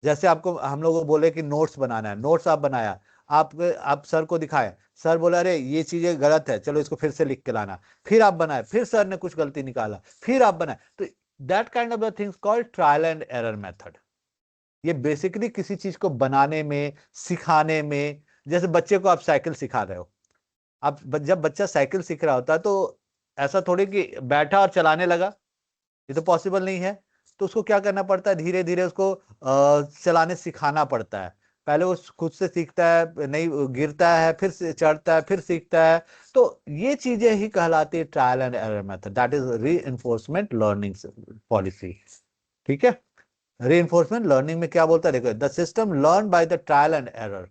जैसे आपको हम लोगों को बोले कि नोट्स बनाना है, नोट्स आप बनाया, आप सर को दिखाए, सर बोला अरे ये चीजें गलत है, चलो इसको फिर से लिख के लाना। फिर आप बनाए, फिर सर ने कुछ गलती निकाला, फिर आप बनाए। तो that kind of the things called trial and error method. ये बेसिकली किसी चीज को बनाने में, सिखाने में, जैसे बच्चे को आप साइकिल सिखा रहे हो। आप जब बच्चा साइकिल सीख रहा होता है तो ऐसा थोड़ी कि बैठा और चलाने लगा, ये तो पॉसिबल नहीं है। तो उसको क्या करना पड़ता है, धीरे धीरे उसको चलाने सिखाना पड़ता है। पहले वो खुद से सीखता है, नहीं गिरता है, फिर से चढ़ता है, फिर सीखता है। तो ये चीजें ही कहलाती है trial and error method, that is री लर्निंग पॉलिसी। ठीक है, री लर्निंग में क्या बोलता है, देखो, the system learn by the trial and error,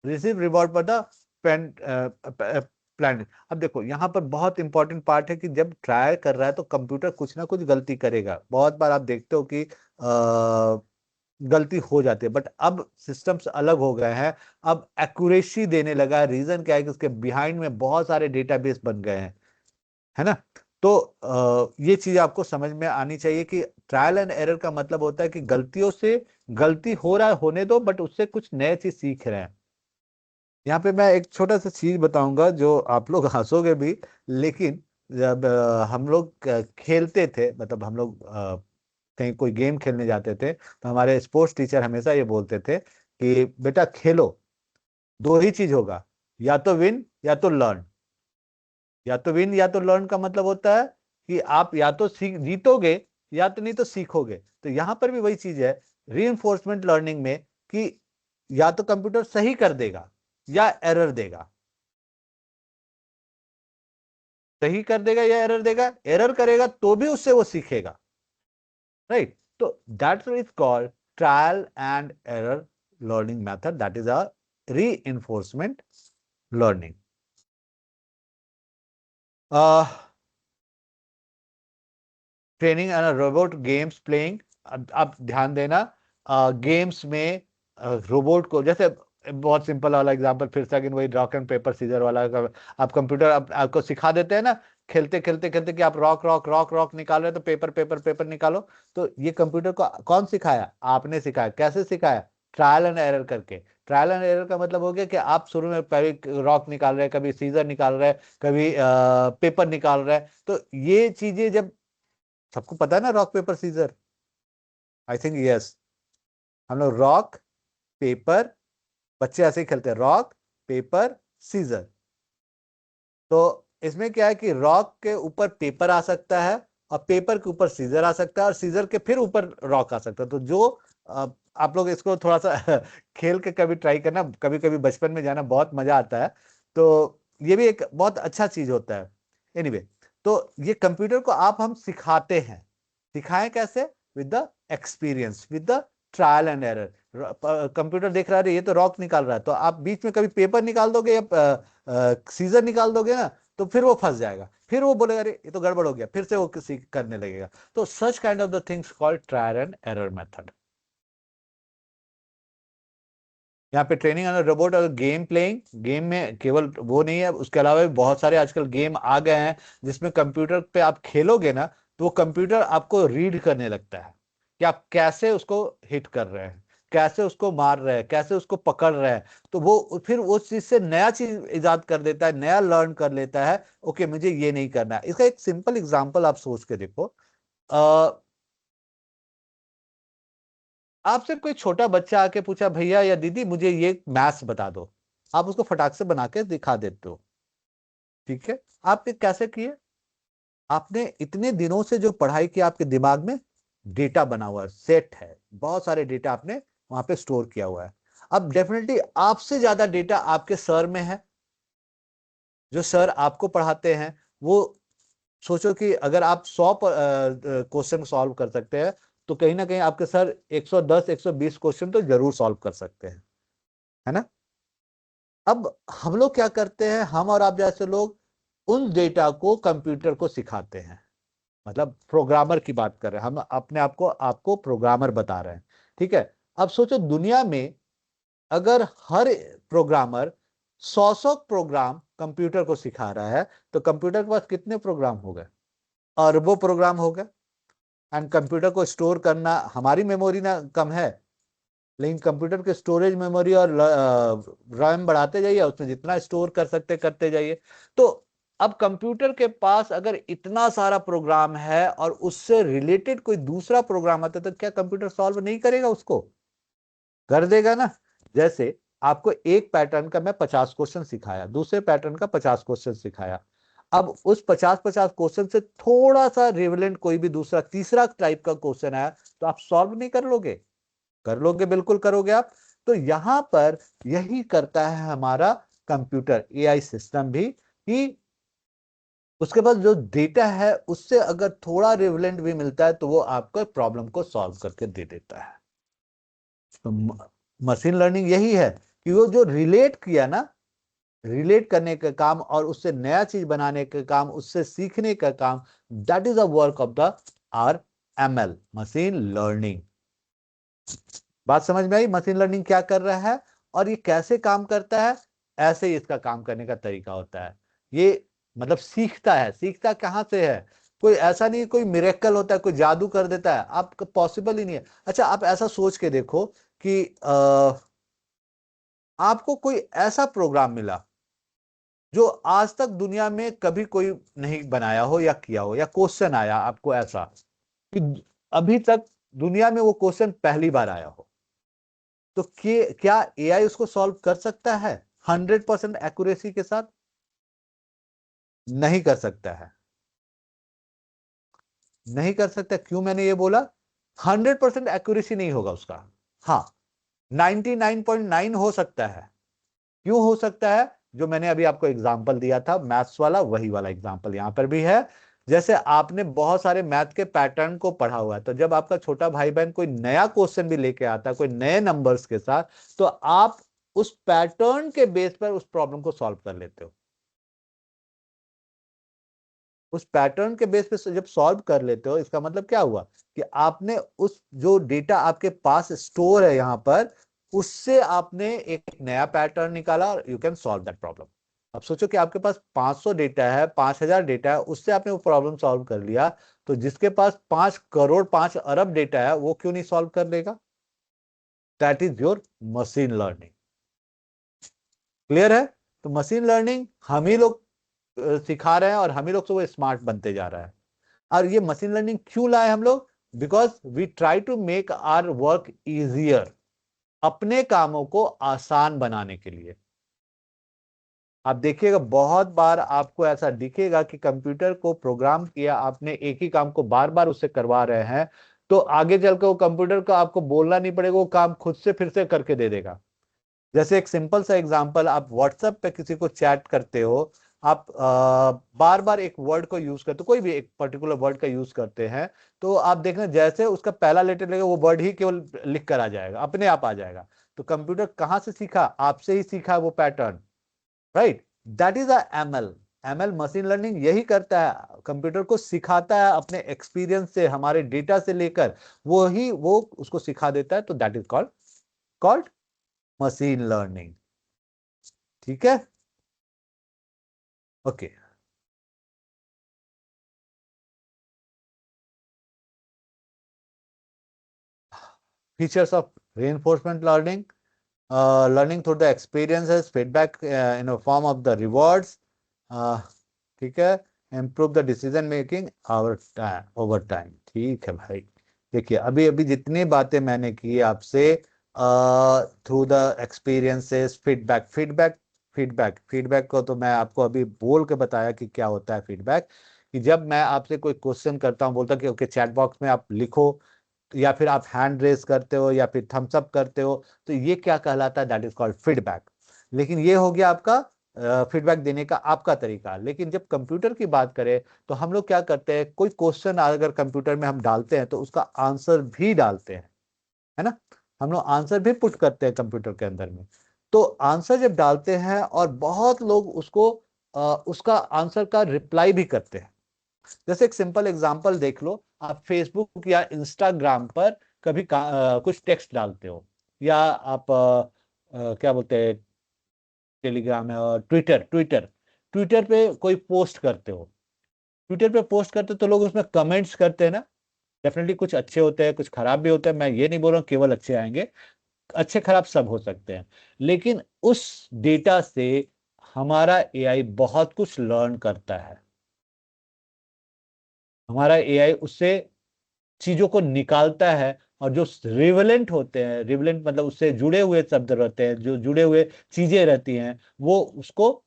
receive reward for the plan. अब देखो यहाँ पर बहुत इंपॉर्टेंट पार्ट है कि जब ट्राई कर रहा है तो कंप्यूटर कुछ ना कुछ गलती करेगा। बहुत बार आप देखते हो कि गलती हो जाती है, बट अब सिस्टम्स अलग हो गए हैं। अब एक्यूरेसी देने लगा है। रीजन क्या है कि उसके बिहाइंड में बहुत सारे डेटाबेस बन गए हैं, है ना। तो ये चीज आपको समझ में आनी चाहिए कि ट्रायल एंड एरर का मतलब होता है कि गलतियों से, गलती हो रहा है होने दो, बट उससे कुछ नए चीज सीख रहे हैं। यहाँ पे मैं एक छोटा सा चीज बताऊंगा जो आप लोग हंसोगे भी, लेकिन जब हम लोग खेलते थे, मतलब हम लोग कहीं कोई गेम खेलने जाते थे तो हमारे स्पोर्ट्स टीचर हमेशा ये बोलते थे कि बेटा खेलो, दो ही चीज होगा, या तो विन या तो लर्न। या तो विन या तो लर्न का मतलब होता है कि आप या तो सीख जीतोगे या तो नहीं तो सीखोगे। तो यहां पर भी वही चीज है रीइंफोर्समेंट लर्निंग में कि या तो कंप्यूटर सही कर देगा या एरर देगा। सही कर देगा या एरर देगा, एरर करेगा तो भी उससे वो सीखेगा, राइट। तो that's is called trial and error learning method, that is a reinforcement learning. Training and robot games playing. अब ध्यान देना, गेम्स में रोबोट को, जैसे बहुत सिंपल वाला एग्जांपल फिर से अगेन वही रॉक एंड पेपर सीजर वाला आप कंप्यूटर आपको सिखा देते हैं ना, खेलते खेलते खेलते कि आप रॉक रॉक रॉक रॉक निकाल रहे हो तो पेपर पेपर पेपर निकालो। तो ये कंप्यूटर को कौन सिखाया, आपने सिखाया। कैसे सिखाया, ट्रायल एंड एरर करके। ट्रायल एंड एरर का मतलब हो गया कि आप शुरू में कभी रॉक निकाल रहे हैं, कभी सीजर निकाल रहे हैं, कभी पेपर निकाल रहे हैं। तो ये चीजें जब सबको पता है ना, rock paper scissor, I think yes, हम लोग रॉक पेपर, बच्चे ऐसे ही खेलते हैं, रॉक पेपर सीजर। तो इसमें क्या है कि रॉक के ऊपर पेपर आ सकता है और पेपर के ऊपर सीजर आ सकता है और सीजर के फिर ऊपर रॉक आ सकता है। तो जो आप लोग इसको थोड़ा सा खेल के कभी ट्राई करना, कभी कभी बचपन में जाना, बहुत मजा आता है। तो ये भी एक बहुत अच्छा चीज होता है। एनीवे, तो ये कंप्यूटर को हम सिखाते हैं। सिखाएं कैसे? With the experience, with the trial and error. Computer देख रहा है ये तो रॉक निकाल रहा है, तो आप बीच में कभी पेपर निकाल दोगे या सीजर निकाल दोगे ना, तो फिर वो फंस जाएगा, फिर वो बोलेगा अरे ये तो गड़बड़ हो गया, फिर से वो किसी करने लगेगा। तो such kind of the things called trial and error method. यहाँ पे ट्रेनिंग ऑन रोबोट और गेम प्लेइंग, गेम में केवल वो नहीं है, उसके अलावा भी बहुत सारे आजकल गेम आ गए हैं जिसमें कंप्यूटर पे आप खेलोगे ना, तो वो कंप्यूटर आपको रीड करने लगता है कि आप कैसे उसको हिट कर रहे हैं, कैसे उसको मार रहे हैं, कैसे उसको पकड़ रहे हैं। तो वो फिर उस चीज से नया चीज इजाद कर देता है, नया लर्न कर लेता है। ओके, मुझे ये नहीं करना है। इसका एक सिंपल एग्जांपल आप सोच के देखो। आपसे कोई छोटा बच्चा आके पूछा भैया या दीदी मुझे ये मैथ्स बता दो, आप उसको फटाक से बना के दिखा देते हो, ठीक है। आप ये कैसे किए? आपने इतने दिनों से जो पढ़ाई की, आपके दिमाग में डेटा बना हुआ है, सेट है, बहुत सारे डेटा आपने वहां पे स्टोर किया हुआ है। अब डेफिनेटली आपसे ज्यादा डेटा आपके सर में है, जो सर आपको पढ़ाते हैं। वो सोचो कि अगर आप 100 क्वेश्चन सॉल्व कर सकते हैं, तो कहीं ना कहीं आपके सर 110 120 क्वेश्चन तो जरूर सॉल्व कर सकते हैं, है ना। अब हम लोग क्या करते हैं, हम और आप जैसे लोग उन डेटा को कंप्यूटर को सिखाते हैं। मतलब प्रोग्रामर की बात कर रहे हैं हम, अपने आपको प्रोग्रामर बता रहे हैं, ठीक है। अब सोचो दुनिया में अगर हर प्रोग्रामर 100 प्रोग्राम कंप्यूटर को सिखा रहा है, तो कंप्यूटर के पास कितने प्रोग्राम हो गए? अरबों प्रोग्राम हो गए। एंड कंप्यूटर को स्टोर करना, हमारी मेमोरी ना कम है, लेकिन कंप्यूटर के स्टोरेज मेमोरी और रैम बढ़ाते जाइए, उसमें जितना स्टोर कर सकते करते जाइए। तो अब कंप्यूटर के पास अगर इतना सारा प्रोग्राम है और उससे रिलेटेड कोई दूसरा प्रोग्राम आता है, तो क्या कंप्यूटर सॉल्व नहीं करेगा? उसको कर देगा ना। जैसे आपको एक पैटर्न का मैं 50 क्वेश्चन सिखाया, दूसरे पैटर्न का 50 क्वेश्चन सिखाया। अब उस 50-50 क्वेश्चन से थोड़ा सा रिलेवेंट कोई भी दूसरा तीसरा टाइप का क्वेश्चन आया, तो आप सॉल्व नहीं कर लोगे? कर लोगे, बिल्कुल करोगे आप। तो यहां पर यही करता है हमारा कंप्यूटर, एआई सिस्टम भी, कि उसके पास जो डेटा है उससे अगर थोड़ा रिलेवेंट भी मिलता है, तो वो आपको प्रॉब्लम को सॉल्व करके दे देता है। तो मशीन लर्निंग यही है कि वो जो रिलेट किया ना, रिलेट करने का काम और उससे नया चीज बनाने का काम, उससे सीखने का काम, that is a work of the our ML, machine learning. बात समझ में आई? मशीन लर्निंग क्या कर रहा है और ये कैसे काम करता है? ऐसे ही इसका काम करने का तरीका होता है। ये मतलब सीखता है। सीखता कहां से है? कोई ऐसा नहीं कोई मिरेकल होता है, कोई जादू कर देता है, आपका पॉसिबल ही नहीं है। अच्छा, आप ऐसा सोच के देखो कि आपको कोई ऐसा प्रोग्राम मिला जो आज तक दुनिया में कभी कोई नहीं बनाया हो या किया हो, या क्वेश्चन आया आपको ऐसा कि अभी तक दुनिया में वो क्वेश्चन पहली बार आया हो, तो क्या एआई उसको सॉल्व कर सकता है 100% एक्यूरेसी के साथ? नहीं कर सकता है। नहीं कर सकता। क्यों मैंने ये बोला? 100% एक्यूरेसी नहीं होगा उसका। हाँ, 99.9 हो सकता है। क्यों हो सकता है? जो मैंने अभी आपको एग्जांपल दिया था मैथ्स वाला, वही वाला एग्जांपल यहां पर भी है। जैसे आपने बहुत सारे मैथ के पैटर्न को पढ़ा हुआ है, तो जब आपका छोटा भाई बहन कोई नया क्वेश्चन भी लेके आता है कोई नए नंबर्स के साथ, तो आप उस पैटर्न के बेस पर उस प्रॉब्लम को सॉल्व कर लेते हो। उस पैटर्न के बेस पे जब सॉल्व कर लेते हो, इसका मतलब क्या हुआ कि आपने उस जो डेटा आपके पास स्टोर है यहां पर, उससे आपने एक नया पैटर्न निकाला और you can solve that problem. अब सोचो कि आपके पास 500 डेटा है, 5000 डेटा है, उससे आपने वो प्रॉब्लम सॉल्व कर लिया, तो जिसके पास 5 करोड़ 5 अरब डेटा है वो क्यों नहीं सॉल्व कर लेगा? That is your machine learning. Clear है? तो मशीन लर्निंग हम ही लोग सिखा रहे हैं और हम ही लोग से वो स्मार्ट बनते जा रहा है। और ये मशीन लर्निंग क्यों लाए हम लोग? Because we try to make our work easier, अपने कामों को आसान बनाने के लिए। आप देखिएगा बहुत बार आपको ऐसा दिखेगा कि कंप्यूटर को प्रोग्राम किया आपने, एक ही काम को बार बार उससे करवा रहे हैं, तो आगे चलकर वो कंप्यूटर को आपको बोलना नहीं पड़ेगा, वो काम खुद से फिर से करके दे देगा। जैसे एक सिंपल सा एग्जांपल, आप व्हाट्सएप पे किसी को चैट करते हो, आप बार बार एक वर्ड को यूज करते हो, कोई भी एक पर्टिकुलर वर्ड का यूज करते हैं, तो आप देखना जैसे उसका पहला लेटर लगेगा वो वर्ड ही केवल लिख कर आ जाएगा, अपने आप आ जाएगा। तो कंप्यूटर कहां से सीखा? आपसे ही सीखा वो pattern, right? That is ML. ML machine learning यही करता है, कंप्यूटर को सिखाता है अपने एक्सपीरियंस से, हमारे डेटा से लेकर वो उसको सिखा देता है। तो that is called machine learning. ठीक है? Okay. Features of reinforcement learning, learning through the experiences, feedback in a form of the rewards, ठीक है, improve the decision making over time। ठीक है भाई, देखिए अभी अभी जितनी बातें मैंने की आपसे, थ्रू द एक्सपीरियंसेस, फीडबैक को तो मैं आपको अभी बोल के बताया कि क्या होता है फीडबैक। कि जब मैं आपसे कोई क्वेश्चन करता हूँ, बोलता कि ओके चैट बॉक्स में आप लिखो, या फिर आप हैंड रेस करते हो या फिर थम्स अप करते हो, तो ये क्या कहलाता है? That is called feedback. लेकिन ये हो गया आपका फीडबैक देने का आपका तरीका। लेकिन जब कंप्यूटर की बात करें तो हम लोग क्या करते हैं, कोई क्वेश्चन अगर कंप्यूटर में हम डालते हैं तो उसका आंसर भी डालते हैं, है ना? हम लोग आंसर भी पुट करते हैं कंप्यूटर के अंदर में। तो आंसर जब डालते हैं और बहुत लोग उसको उसका आंसर का रिप्लाई भी करते हैं। जैसे एक सिंपल एग्जांपल देख लो, आप फेसबुक या इंस्टाग्राम पर कभी कुछ टेक्स्ट डालते हो, या आप क्या बोलते हैं, टेलीग्राम है और ट्विटर पे कोई पोस्ट करते हो, ट्विटर पे पोस्ट करते हो तो लोग उसमें कमेंट्स करते हैं ना। डेफिनेटली कुछ अच्छे होते हैं, कुछ खराब भी होते हैं, मैं ये नहीं बोल रहा हूँ केवल अच्छे आएंगे, अच्छे खराब सब हो सकते हैं। लेकिन उस डेटा से हमारा एआई बहुत कुछ लर्न करता है। हमारा एआई उससे चीजों को निकालता है, और जो रिवेलेंट होते हैं, रिवेलेंट मतलब उससे जुड़े हुए शब्द रहते हैं, जो जुड़े हुए चीजें रहती हैं, वो उसको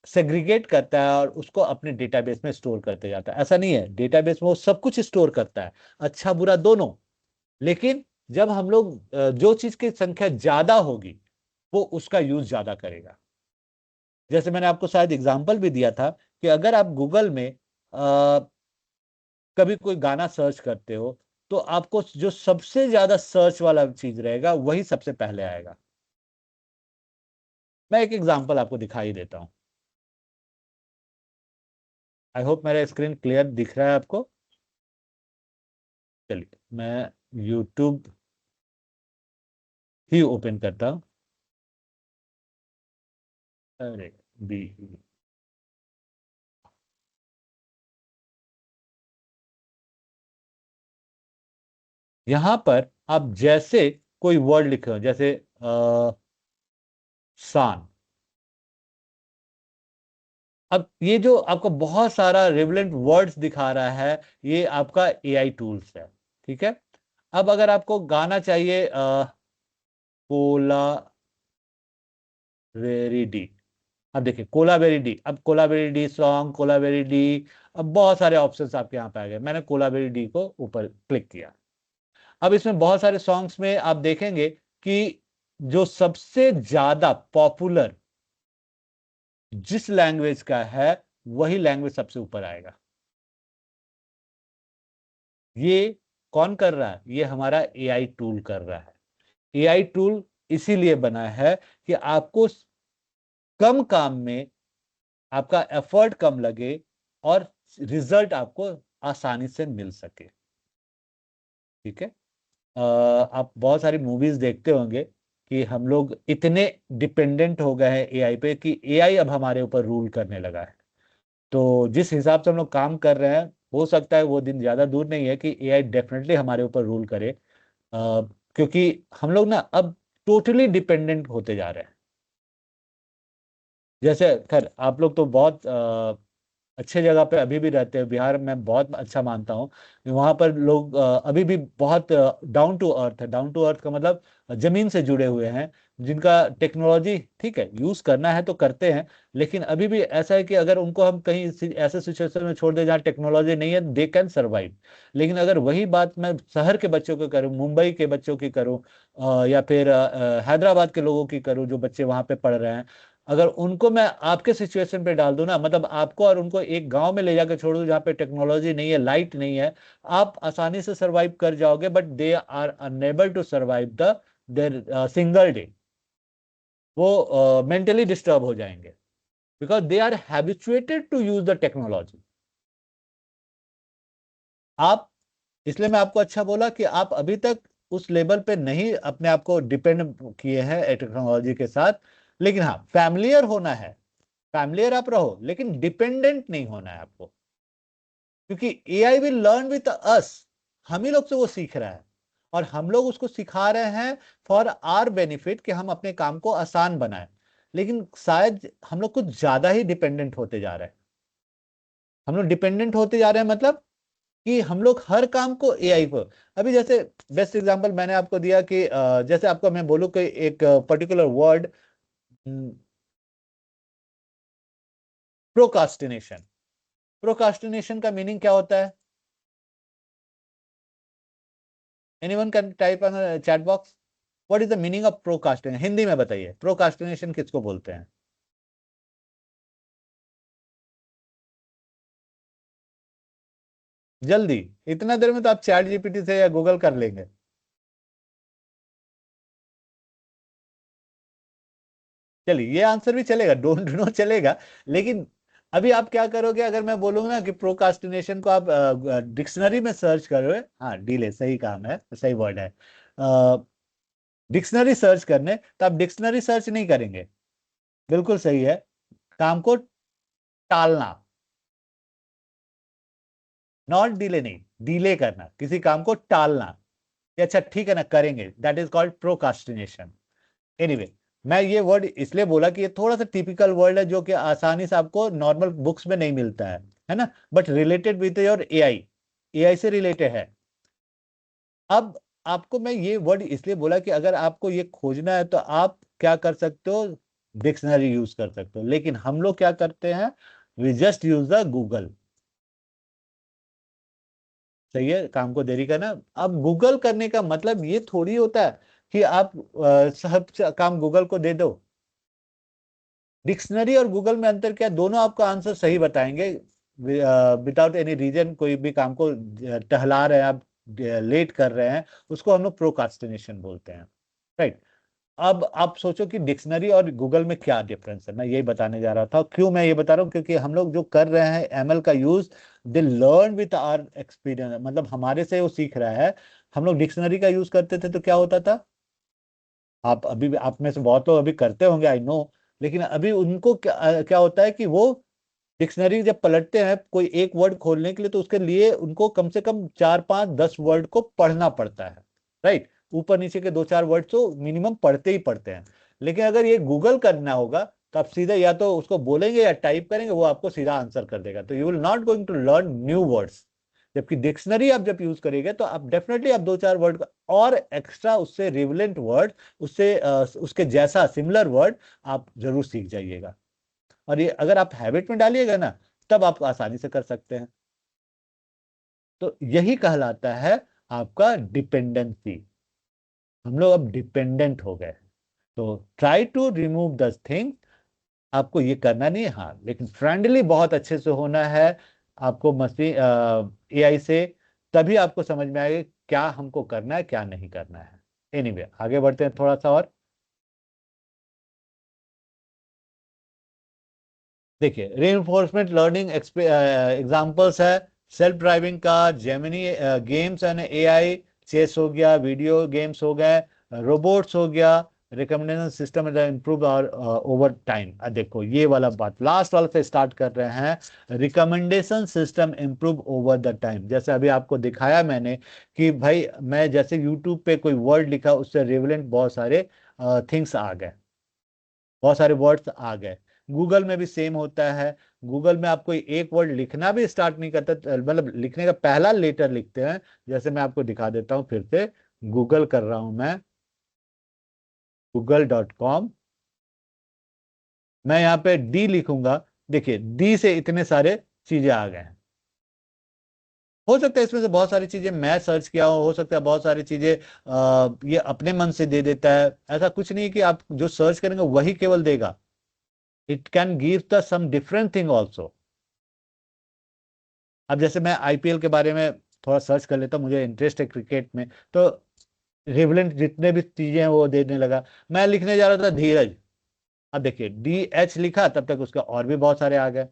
सेग्रीगेट करता है और उसको अपने डेटाबेस में स्टोर करते जाता है। ऐसा नहीं है, डेटाबेस में वो सब कुछ स्टोर करता है, अच्छा बुरा दोनों। लेकिन जब हम लोग जो चीज की संख्या ज्यादा होगी वो उसका यूज ज्यादा करेगा। जैसे मैंने आपको शायद एग्जांपल भी दिया था कि अगर आप गूगल में कभी कोई गाना सर्च करते हो, तो आपको जो सबसे ज्यादा सर्च वाला चीज रहेगा वही सबसे पहले आएगा। मैं एक एग्जांपल आपको दिखाई देता हूं। आई होप मेरा स्क्रीन क्लियर दिख रहा है आपको। चलिए मैं यूट्यूब ही ओपन करता हूं। अरे बी, यहां पर आप जैसे कोई वर्ड लिखे हो, जैसे सान। अब ये जो आपको बहुत सारा रिवलेंट वर्ड्स दिखा रहा है, ये आपका एआई टूल्स है। ठीक है? अब अगर आपको गाना चाहिए, कोला वेरी डी, अब देखिए कोला वेरी डी, अब Cola very D song, Cola very D, अब बहुत सारे ऑप्शंस आपके यहाँ पे आ गए। मैंने कोला वेरी डी को ऊपर क्लिक किया। अब इसमें बहुत सारे सॉन्ग्स में आप देखेंगे कि जो सबसे ज्यादा पॉपुलर जिस लैंग्वेज का है वही लैंग्वेज सबसे ऊपर आएगा। ये कौन कर रहा है? ये हमारा एआई टूल कर रहा है। एआई टूल इसीलिए बना है कि आपको कम काम में आपका एफर्ट कम लगे और रिजल्ट आपको आसानी से मिल सके। ठीक है? आप बहुत सारी मूवीज देखते होंगे कि हम लोग इतने डिपेंडेंट हो गए हैं एआई पे कि एआई अब हमारे ऊपर रूल करने लगा है। तो जिस हिसाब से हम लोग काम कर रहे हैं, हो सकता है वो दिन ज्यादा दूर नहीं है कि एआई डेफिनेटली हमारे ऊपर रूल करे। क्योंकि हम लोग ना अब टोटली डिपेंडेंट होते जा रहे हैं। जैसे खैर आप लोग तो बहुत अच्छे जगह पे अभी भी रहते हैं, बिहार में बहुत अच्छा मानता हूँ। वहां पर लोग अभी भी बहुत डाउन टू अर्थ है। डाउन टू अर्थ का मतलब जमीन से जुड़े हुए हैं, जिनका टेक्नोलॉजी ठीक है यूज करना है तो करते हैं। लेकिन अभी भी ऐसा है कि अगर उनको हम कहीं ऐसे सिचुएशन में छोड़ दें जहाँ टेक्नोलॉजी नहीं है, दे कैन सर्वाइव। लेकिन अगर वही बात मैं शहर के बच्चों की करूँ, मुंबई के बच्चों की करूँ, या फिर हैदराबाद के लोगों की करूँ जो बच्चे वहां पे पढ़ रहे हैं, अगर उनको मैं आपके सिचुएशन पे डाल दूं ना, मतलब आपको और उनको एक गांव में ले जाकर छोड़ दूं जहाँ पे टेक्नोलॉजी नहीं है, लाइट नहीं है, आप आसानी से सरवाइव कर जाओगे, but they are unable to survive the their single day. वो मेंटली डिस्टर्ब हो जाएंगे because they are habituated to use the technology. आप, इसलिए मैं आपको अच्छा बोला कि आप अभी तक उस लेवल पे नहीं अपने आप को डिपेंड किए हैं टेक्नोलॉजी के साथ। लेकिन हाँ, फैमिलियर होना है, फैमिलियर आप रहो, लेकिन डिपेंडेंट नहीं होना है आपको, क्योंकि AI will learn with us. हम ही लोग से वो सीख रहा है और हम लोग उसको सिखा रहे हैं फॉर आर बेनिफिट कि हम अपने काम को आसान बनाएं। लेकिन शायद हम लोग कुछ ज्यादा ही डिपेंडेंट होते जा रहे हैं। हम लोग डिपेंडेंट होते जा रहे हैं मतलब कि हम लोग हर काम को एआई पर। अभी जैसे बेस्ट एग्जांपल मैंने आपको दिया कि जैसे आपको मैं बोलूं कि एक पर्टिकुलर वर्ड, प्रोकास्टिनेशन। प्रोकास्टिनेशन का मीनिंग क्या होता है? Anyone can type on chat box, what is the meaning of procrastination? Hindi में बताइए, प्रोकास्टिनेशन किसको बोलते हैं? जल्दी, इतना देर में तो आप चैट जीपीटी से या गूगल कर लेंगे। चलिए, ये आंसर भी चलेगा, डोंट नो चलेगा। लेकिन अभी आप क्या करोगे अगर मैं बोलूंगा ना कि प्रोकास्टिनेशन को आप डिक्शनरी में सर्च करोगे, हाँ डिले सही काम है, सही वर्ड है, डिक्शनरी सर्च करने, तो आप डिक्शनरी सर्च नहीं करेंगे, बिल्कुल सही है, काम को टालना। नॉट डिले, नहीं, डिले करना, किसी काम को टालना कि अच्छा ठीक है ना करेंगे, that is called procrastination. Anyway, मैं ये वर्ड इसलिए बोला कि ये थोड़ा सा टिपिकल वर्ड है जो कि आसानी से आपको नॉर्मल बुक्स में नहीं मिलता है ना, but related with your AI, AI से रिलेटेड है। अब आपको मैं ये वर्ड इसलिए बोला कि अगर आपको ये खोजना है तो आप क्या कर सकते हो, डिक्शनरी यूज कर सकते हो। लेकिन हम लोग क्या करते हैं, we just use the Google. सही है, काम को देरी करना। अब गूगल करने का मतलब ये थोड़ी होता है कि आप सब काम गूगल को दे दो। डिक्शनरी और गूगल में अंतर क्या है? दोनों आपको आंसर सही बताएंगे विदाउट एनी रीजन। कोई भी काम को टहला रहे हैं आप, लेट कर रहे हैं, उसको हम लोग प्रोकास्टिनेशन बोलते हैं, राइट। अब आप सोचो कि डिक्शनरी और गूगल में क्या डिफरेंस है, मैं यही बताने जा रहा था। क्यों मैं ये बता रहा हूँ? क्योंकि हम लोग जो कर रहे हैं एमएल का use, they learn with our experience, मतलब हमारे से वो सीख रहा है। हम लोग डिक्शनरी का यूज करते थे तो क्या होता था, आप अभी भी, आप में से बहुत लोग अभी करते होंगे, आई नो। लेकिन अभी उनको क्या होता है कि वो डिक्शनरी जब पलटते हैं कोई एक वर्ड खोलने के लिए, तो उसके लिए उनको कम से कम 4 5 10 वर्ड को पढ़ना पड़ता है, राइट। ऊपर नीचे के 2 4 वर्ड तो मिनिमम पढ़ते ही पढ़ते हैं। लेकिन अगर ये गूगल करना होगा तो आप सीधे या तो उसको बोलेंगे या टाइप करेंगे, वो आपको सीधा आंसर कर देगा। तो you will not going to learn new words. जबकि डिक्शनरी आप जब यूज करेंगे तो आप डेफिनेटली आप 2 4 वर्ड और एक्स्ट्रा उससे रिवलेंट वर्ड, उससे उसके जैसा सिमिलर वर्ड आप जरूर सीख जाइएगा। और ये अगर आप हैबिट में डालिएगा ना, तब आप आसानी से कर सकते हैं। तो यही कहलाता है आपका डिपेंडेंसी। हम लोग अब डिपेंडेंट हो गए। तो try to remove the thing. आपको ये करना नहीं है, हाँ, लेकिन फ्रेंडली बहुत अच्छे से होना है आपको मशीन एआई से। तभी आपको समझ में आएगा क्या हमको करना है क्या नहीं करना है। एनीवे, आगे बढ़ते हैं थोड़ा सा और। देखिए, रेनफोर्समेंट लर्निंग एग्जांपल्स है, self driving car, Gemini games and AI, chess हो गया, वीडियो गेम्स हो गए, रोबोट्स हो गया, रिकमेंडेशन सिस्टम इम्प्रूव और ओवर टाइम। देखो ये वाला बात लास्ट वाला से स्टार्ट कर रहे हैं, recommendation system improve over the time. जैसे अभी आपको दिखाया मैंने कि भाई मैं जैसे यूट्यूब पे कोई वर्ड लिखा उससे रिलेवेंट बहुत सारे थिंग्स आ गए, बहुत सारे वर्ड्स आ गए। गूगल में भी सेम होता है। गूगल में आप कोई एक वर्ड लिखना भी स्टार्ट नहीं करते, मतलब लिखने का पहला लेटर लिखते हैं। जैसे मैं आपको दिखा देता हूं, फिर से गूगल कर रहा हूं मैं, google.com। मैं यहाँ पे डी लिखूंगा, देखिए डी से इतने सारे चीजें आ गए हैं। हो सकता है इसमें से बहुत सारी चीजें मैं सर्च किया हो सकता है बहुत सारी चीजें ये अपने मन से दे देता है। ऐसा कुछ नहीं कि आप जो सर्च करेंगे वही केवल देगा, it can give the some different thing also. अब जैसे मैं आईपीएल के बारे में थोड़ा सर्च कर लेता हूँ, मुझे इंटरेस्ट है क्रिकेट में, तो रिवलेंट जितने भी चीजें हैं वो देने लगा। मैं लिखने जा रहा था धीरज, अब देखिए DH लिखा, तब तक उसके और भी बहुत सारे आ गए।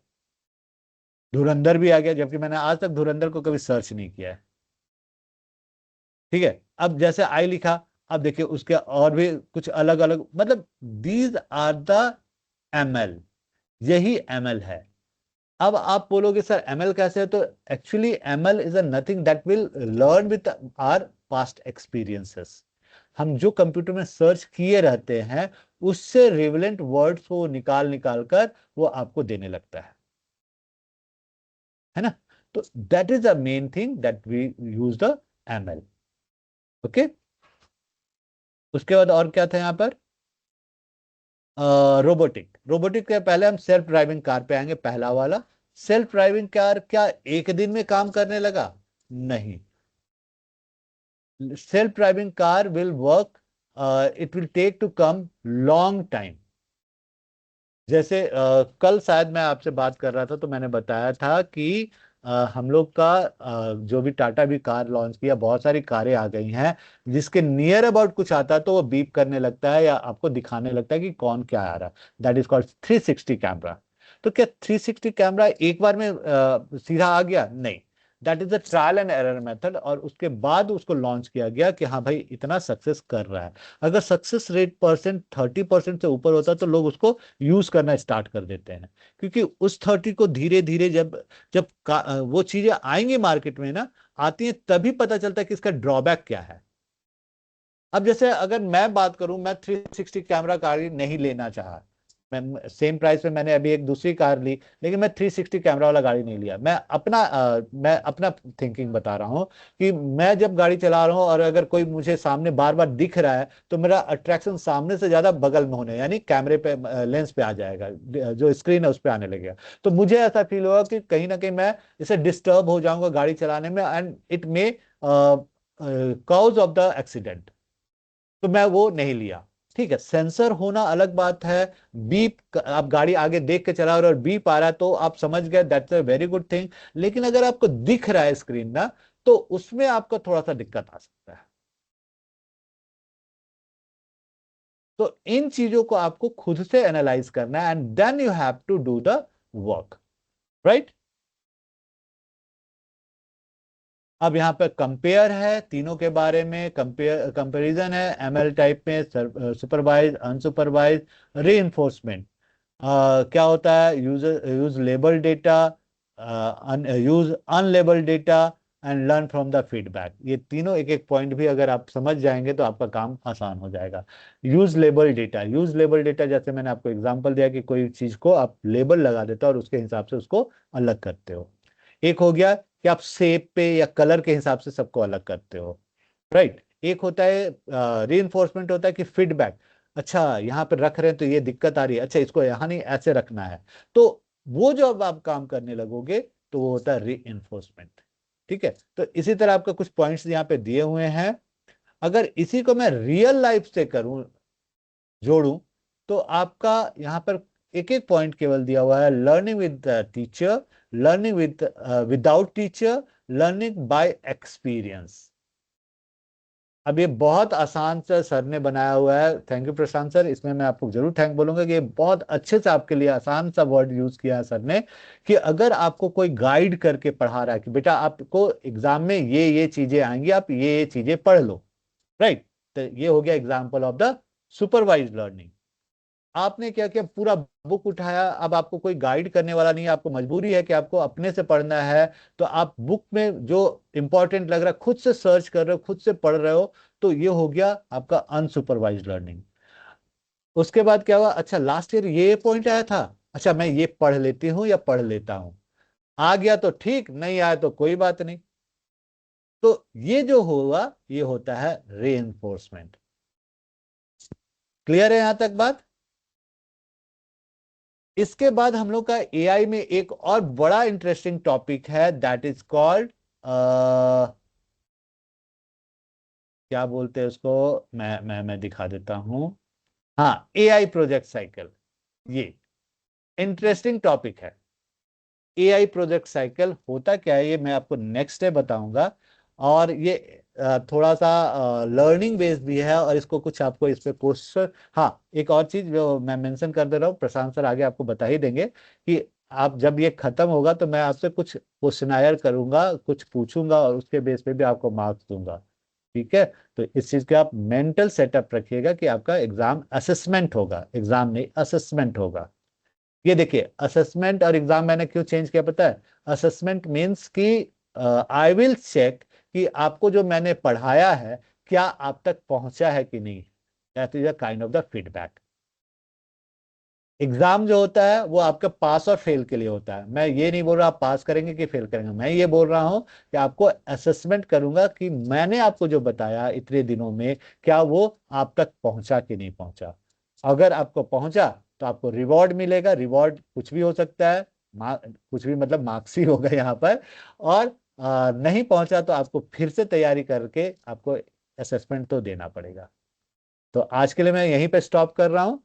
धुरंधर भी आ गया, जबकि मैंने आज तक धुरंधर को कभी सर्च नहीं किया है। ठीक है, अब जैसे आई लिखा, अब देखिए उसके और भी कुछ अलग अलग, मतलब दीज आर द ML, यही ML है। अब आप बोलोगे सर ML कैसे है, तो actually ML is a nothing that will learn with our past experiences. हम जो कंप्यूटर में सर्च किए रहते हैं उससे रिलेवेंट वर्ड्स को निकाल निकाल कर वो आपको देने लगता है ना। तो that is the main thing that we use the ML। Okay, उसके बाद और क्या था यहाँ पर, रोबोटिक। रोबोटिक के पहले हम सेल्फ ड्राइविंग कार पे आएंगे, पहला वाला। सेल्फ ड्राइविंग कार क्या एक दिन में काम करने लगा? नहीं, self driving car will work, it will take to come long time. जैसे कल शायद मैं आपसे बात कर रहा था तो मैंने बताया था कि हम लोग का जो भी टाटा भी कार लॉन्च किया, बहुत सारी कारें आ गई हैं जिसके नियर अबाउट कुछ आता है तो वो बीप करने लगता है या आपको दिखाने लगता है कि कौन क्या आ रहा है। That is called 360 camera. तो क्या 360 कैमरा एक बार में सीधा आ गया? नहीं, that is a trial and error method, और उसके बाद उसको लॉन्च किया गया कि हाँ भाई इतना सक्सेस कर रहा है। अगर सक्सेस रेट परसेंट 30% से ऊपर होता है तो लोग उसको यूज करना स्टार्ट कर देते हैं, क्योंकि उस 30 को धीरे धीरे जब जब वो चीजें आएंगी मार्केट में ना, आती हैं तभी पता चलता है कि इसका ड्रॉबैक क्या है। अब जैसे अगर मैं बात करूं, मैं 360 कैमरा कार नहीं लेना चाहा, मैं सेम प्राइस में मैंने अभी एक दूसरी कार ली, लेकिन मैं 360 कैमरा वाला गाड़ी नहीं लिया। मैं अपना थिंकिंग बता रहा हूं कि मैं जब गाड़ी चला रहा हूं और अगर कोई मुझे सामने बार बार दिख रहा है तो मेरा अट्रैक्शन सामने से ज्यादा बगल में होने, यानी कैमरे पे लेंस पे आ जाएगा, जो स्क्रीन है उस पे आने लगेगा। तो मुझे ऐसा फील होगा कि कहीं ना कहीं मैं इसे डिस्टर्ब हो जाऊंगा गाड़ी चलाने में, and it may cause of the accident, तो मैं वो नहीं लिया। ठीक है, सेंसर होना अलग बात है। बीप, आप गाड़ी आगे देख के चला रहे हो और बीप आ रहा है तो आप समझ गए, that's a very good thing. लेकिन अगर आपको दिख रहा है स्क्रीन ना, तो उसमें आपको थोड़ा सा दिक्कत आ सकता है। तो इन चीजों को आपको खुद से एनालाइज करना है, and then you have to do the work, right. अब यहाँ पे कंपेयर है, तीनों के बारे में कंपेरिजन है, ML टाइप में सुपरवाइज, अनसुपरवाइज, रीइंफोर्समेंट। क्या होता है, use label data, use unlabel data, and learn from the feedback. ये तीनों एक एक पॉइंट भी अगर आप समझ जाएंगे तो आपका काम आसान हो जाएगा। Use label data, use label data जैसे मैंने आपको एग्जांपल दिया कि कोई चीज को आप लेबल लगा देते हो और उसके हिसाब से उसको अलग करते हो। एक हो गया कि आप शेप पे या कलर के हिसाब से सबको अलग करते हो, राइट। एक होता है रीइंफोर्समेंट, होता है कि फीडबैक, अच्छा यहाँ पे रख रहे हैं तो ये दिक्कत आ रही है, अच्छा इसको यहाँ नहीं ऐसे रखना है। तो वो जो अब आप काम करने लगोगे तो वो होता है रीइंफोर्समेंट। ठीक है, तो इसी तरह आपका कुछ पॉइंट्स यहाँ पे दिए हुए हैं। अगर इसी को मैं रियल लाइफ से करूं, जोड़ूं, तो आपका यहाँ पर एक एक पॉइंट केवल दिया हुआ है, learning with teacher, learning with without teacher, learning by experience. अब ये बहुत आसान सा सर ने बनाया हुआ है, थैंक यू प्रशांत सर, इसमें मैं आपको जरूर थैंक बोलूंगा कि ये बहुत अच्छे से आपके लिए आसान सा वर्ड यूज किया है सर ने, कि अगर आपको कोई गाइड करके पढ़ा रहा है कि बेटा आपको एग्जाम में ये चीजें आएंगी, आप ये चीजें पढ़ लो, राइट। तो ये हो गया example of the supervise learning. आपने क्या किया, पूरा बुक उठाया, अब आपको कोई गाइड करने वाला नहीं है, आपको मजबूरी है कि आपको अपने से पढ़ना है, तो आप बुक में जो इंपॉर्टेंट लग रहा है खुद से सर्च कर रहे हो, खुद से पढ़ रहे हो, तो ये हो गया आपका अनसुपरवाइज्ड लर्निंग। उसके बाद क्या हुआ, अच्छा लास्ट ईयर ये पॉइंट आया था, अच्छा मैं ये पढ़ लेती हूँ या पढ़ लेता हूँ, आ गया तो ठीक, नहीं आया तो कोई बात नहीं। तो ये जो हुआ ये होता है रीइंफोर्समेंट। क्लियर है यहां तक बात? इसके बाद हम लोग का एआई में एक और बड़ा इंटरेस्टिंग टॉपिक है, दैट इज कॉल्ड, क्या बोलते हैं उसको, मैं दिखा देता हूं। हाँ, एआई प्रोजेक्ट साइकिल। ये इंटरेस्टिंग टॉपिक है। एआई प्रोजेक्ट साइकिल होता क्या है ये मैं आपको नेक्स्ट डे बताऊंगा। और ये थोड़ा सा लर्निंग बेस्ड भी है, और इसको कुछ आपको इस पे क्वेश्चन, हाँ एक और चीज जो मैं मेंशन कर दे रहा हूँ, प्रशांत सर आगे आपको बता ही देंगे कि आप जब ये खत्म होगा तो मैं आपसे कुछ क्वेश्चनायर करूंगा, कुछ पूछूंगा, और उसके बेस पे भी आपको मार्क्स दूंगा। ठीक है? तो इस चीज का आप मेंटल सेटअप रखिएगा कि आपका एग्जाम असेसमेंट होगा, एग्जाम नहीं असेसमेंट होगा। ये देखिए, असेसमेंट और एग्जाम मैंने क्यों चेंज किया पता है? असेसमेंट मीन्स कि आई विल चेक कि आपको जो मैंने पढ़ाया है क्या आप तक पहुंचा है कि नहीं। That is a kind of the feedback. Exam जो होता है वो आपका पास और फेल के लिए होता है। मैं ये नहीं बोल रहा आप पास करेंगे कि फेल करेंगे, मैं ये बोल रहा हूं कि आपको असेसमेंट करूंगा कि मैंने आपको जो बताया इतने दिनों में क्या वो आप तक पहुंचा कि नहीं पहुंचा। अगर आपको पहुंचा तो आपको रिवॉर्ड मिलेगा। रिवॉर्ड कुछ भी हो सकता है, कुछ भी मतलब मार्क्स ही होगा यहाँ पर। और नहीं पहुंचा तो आपको फिर से तैयारी करके आपको असेसमेंट तो देना पड़ेगा। तो आज के लिए मैं यहीं पे स्टॉप कर रहा हूँ।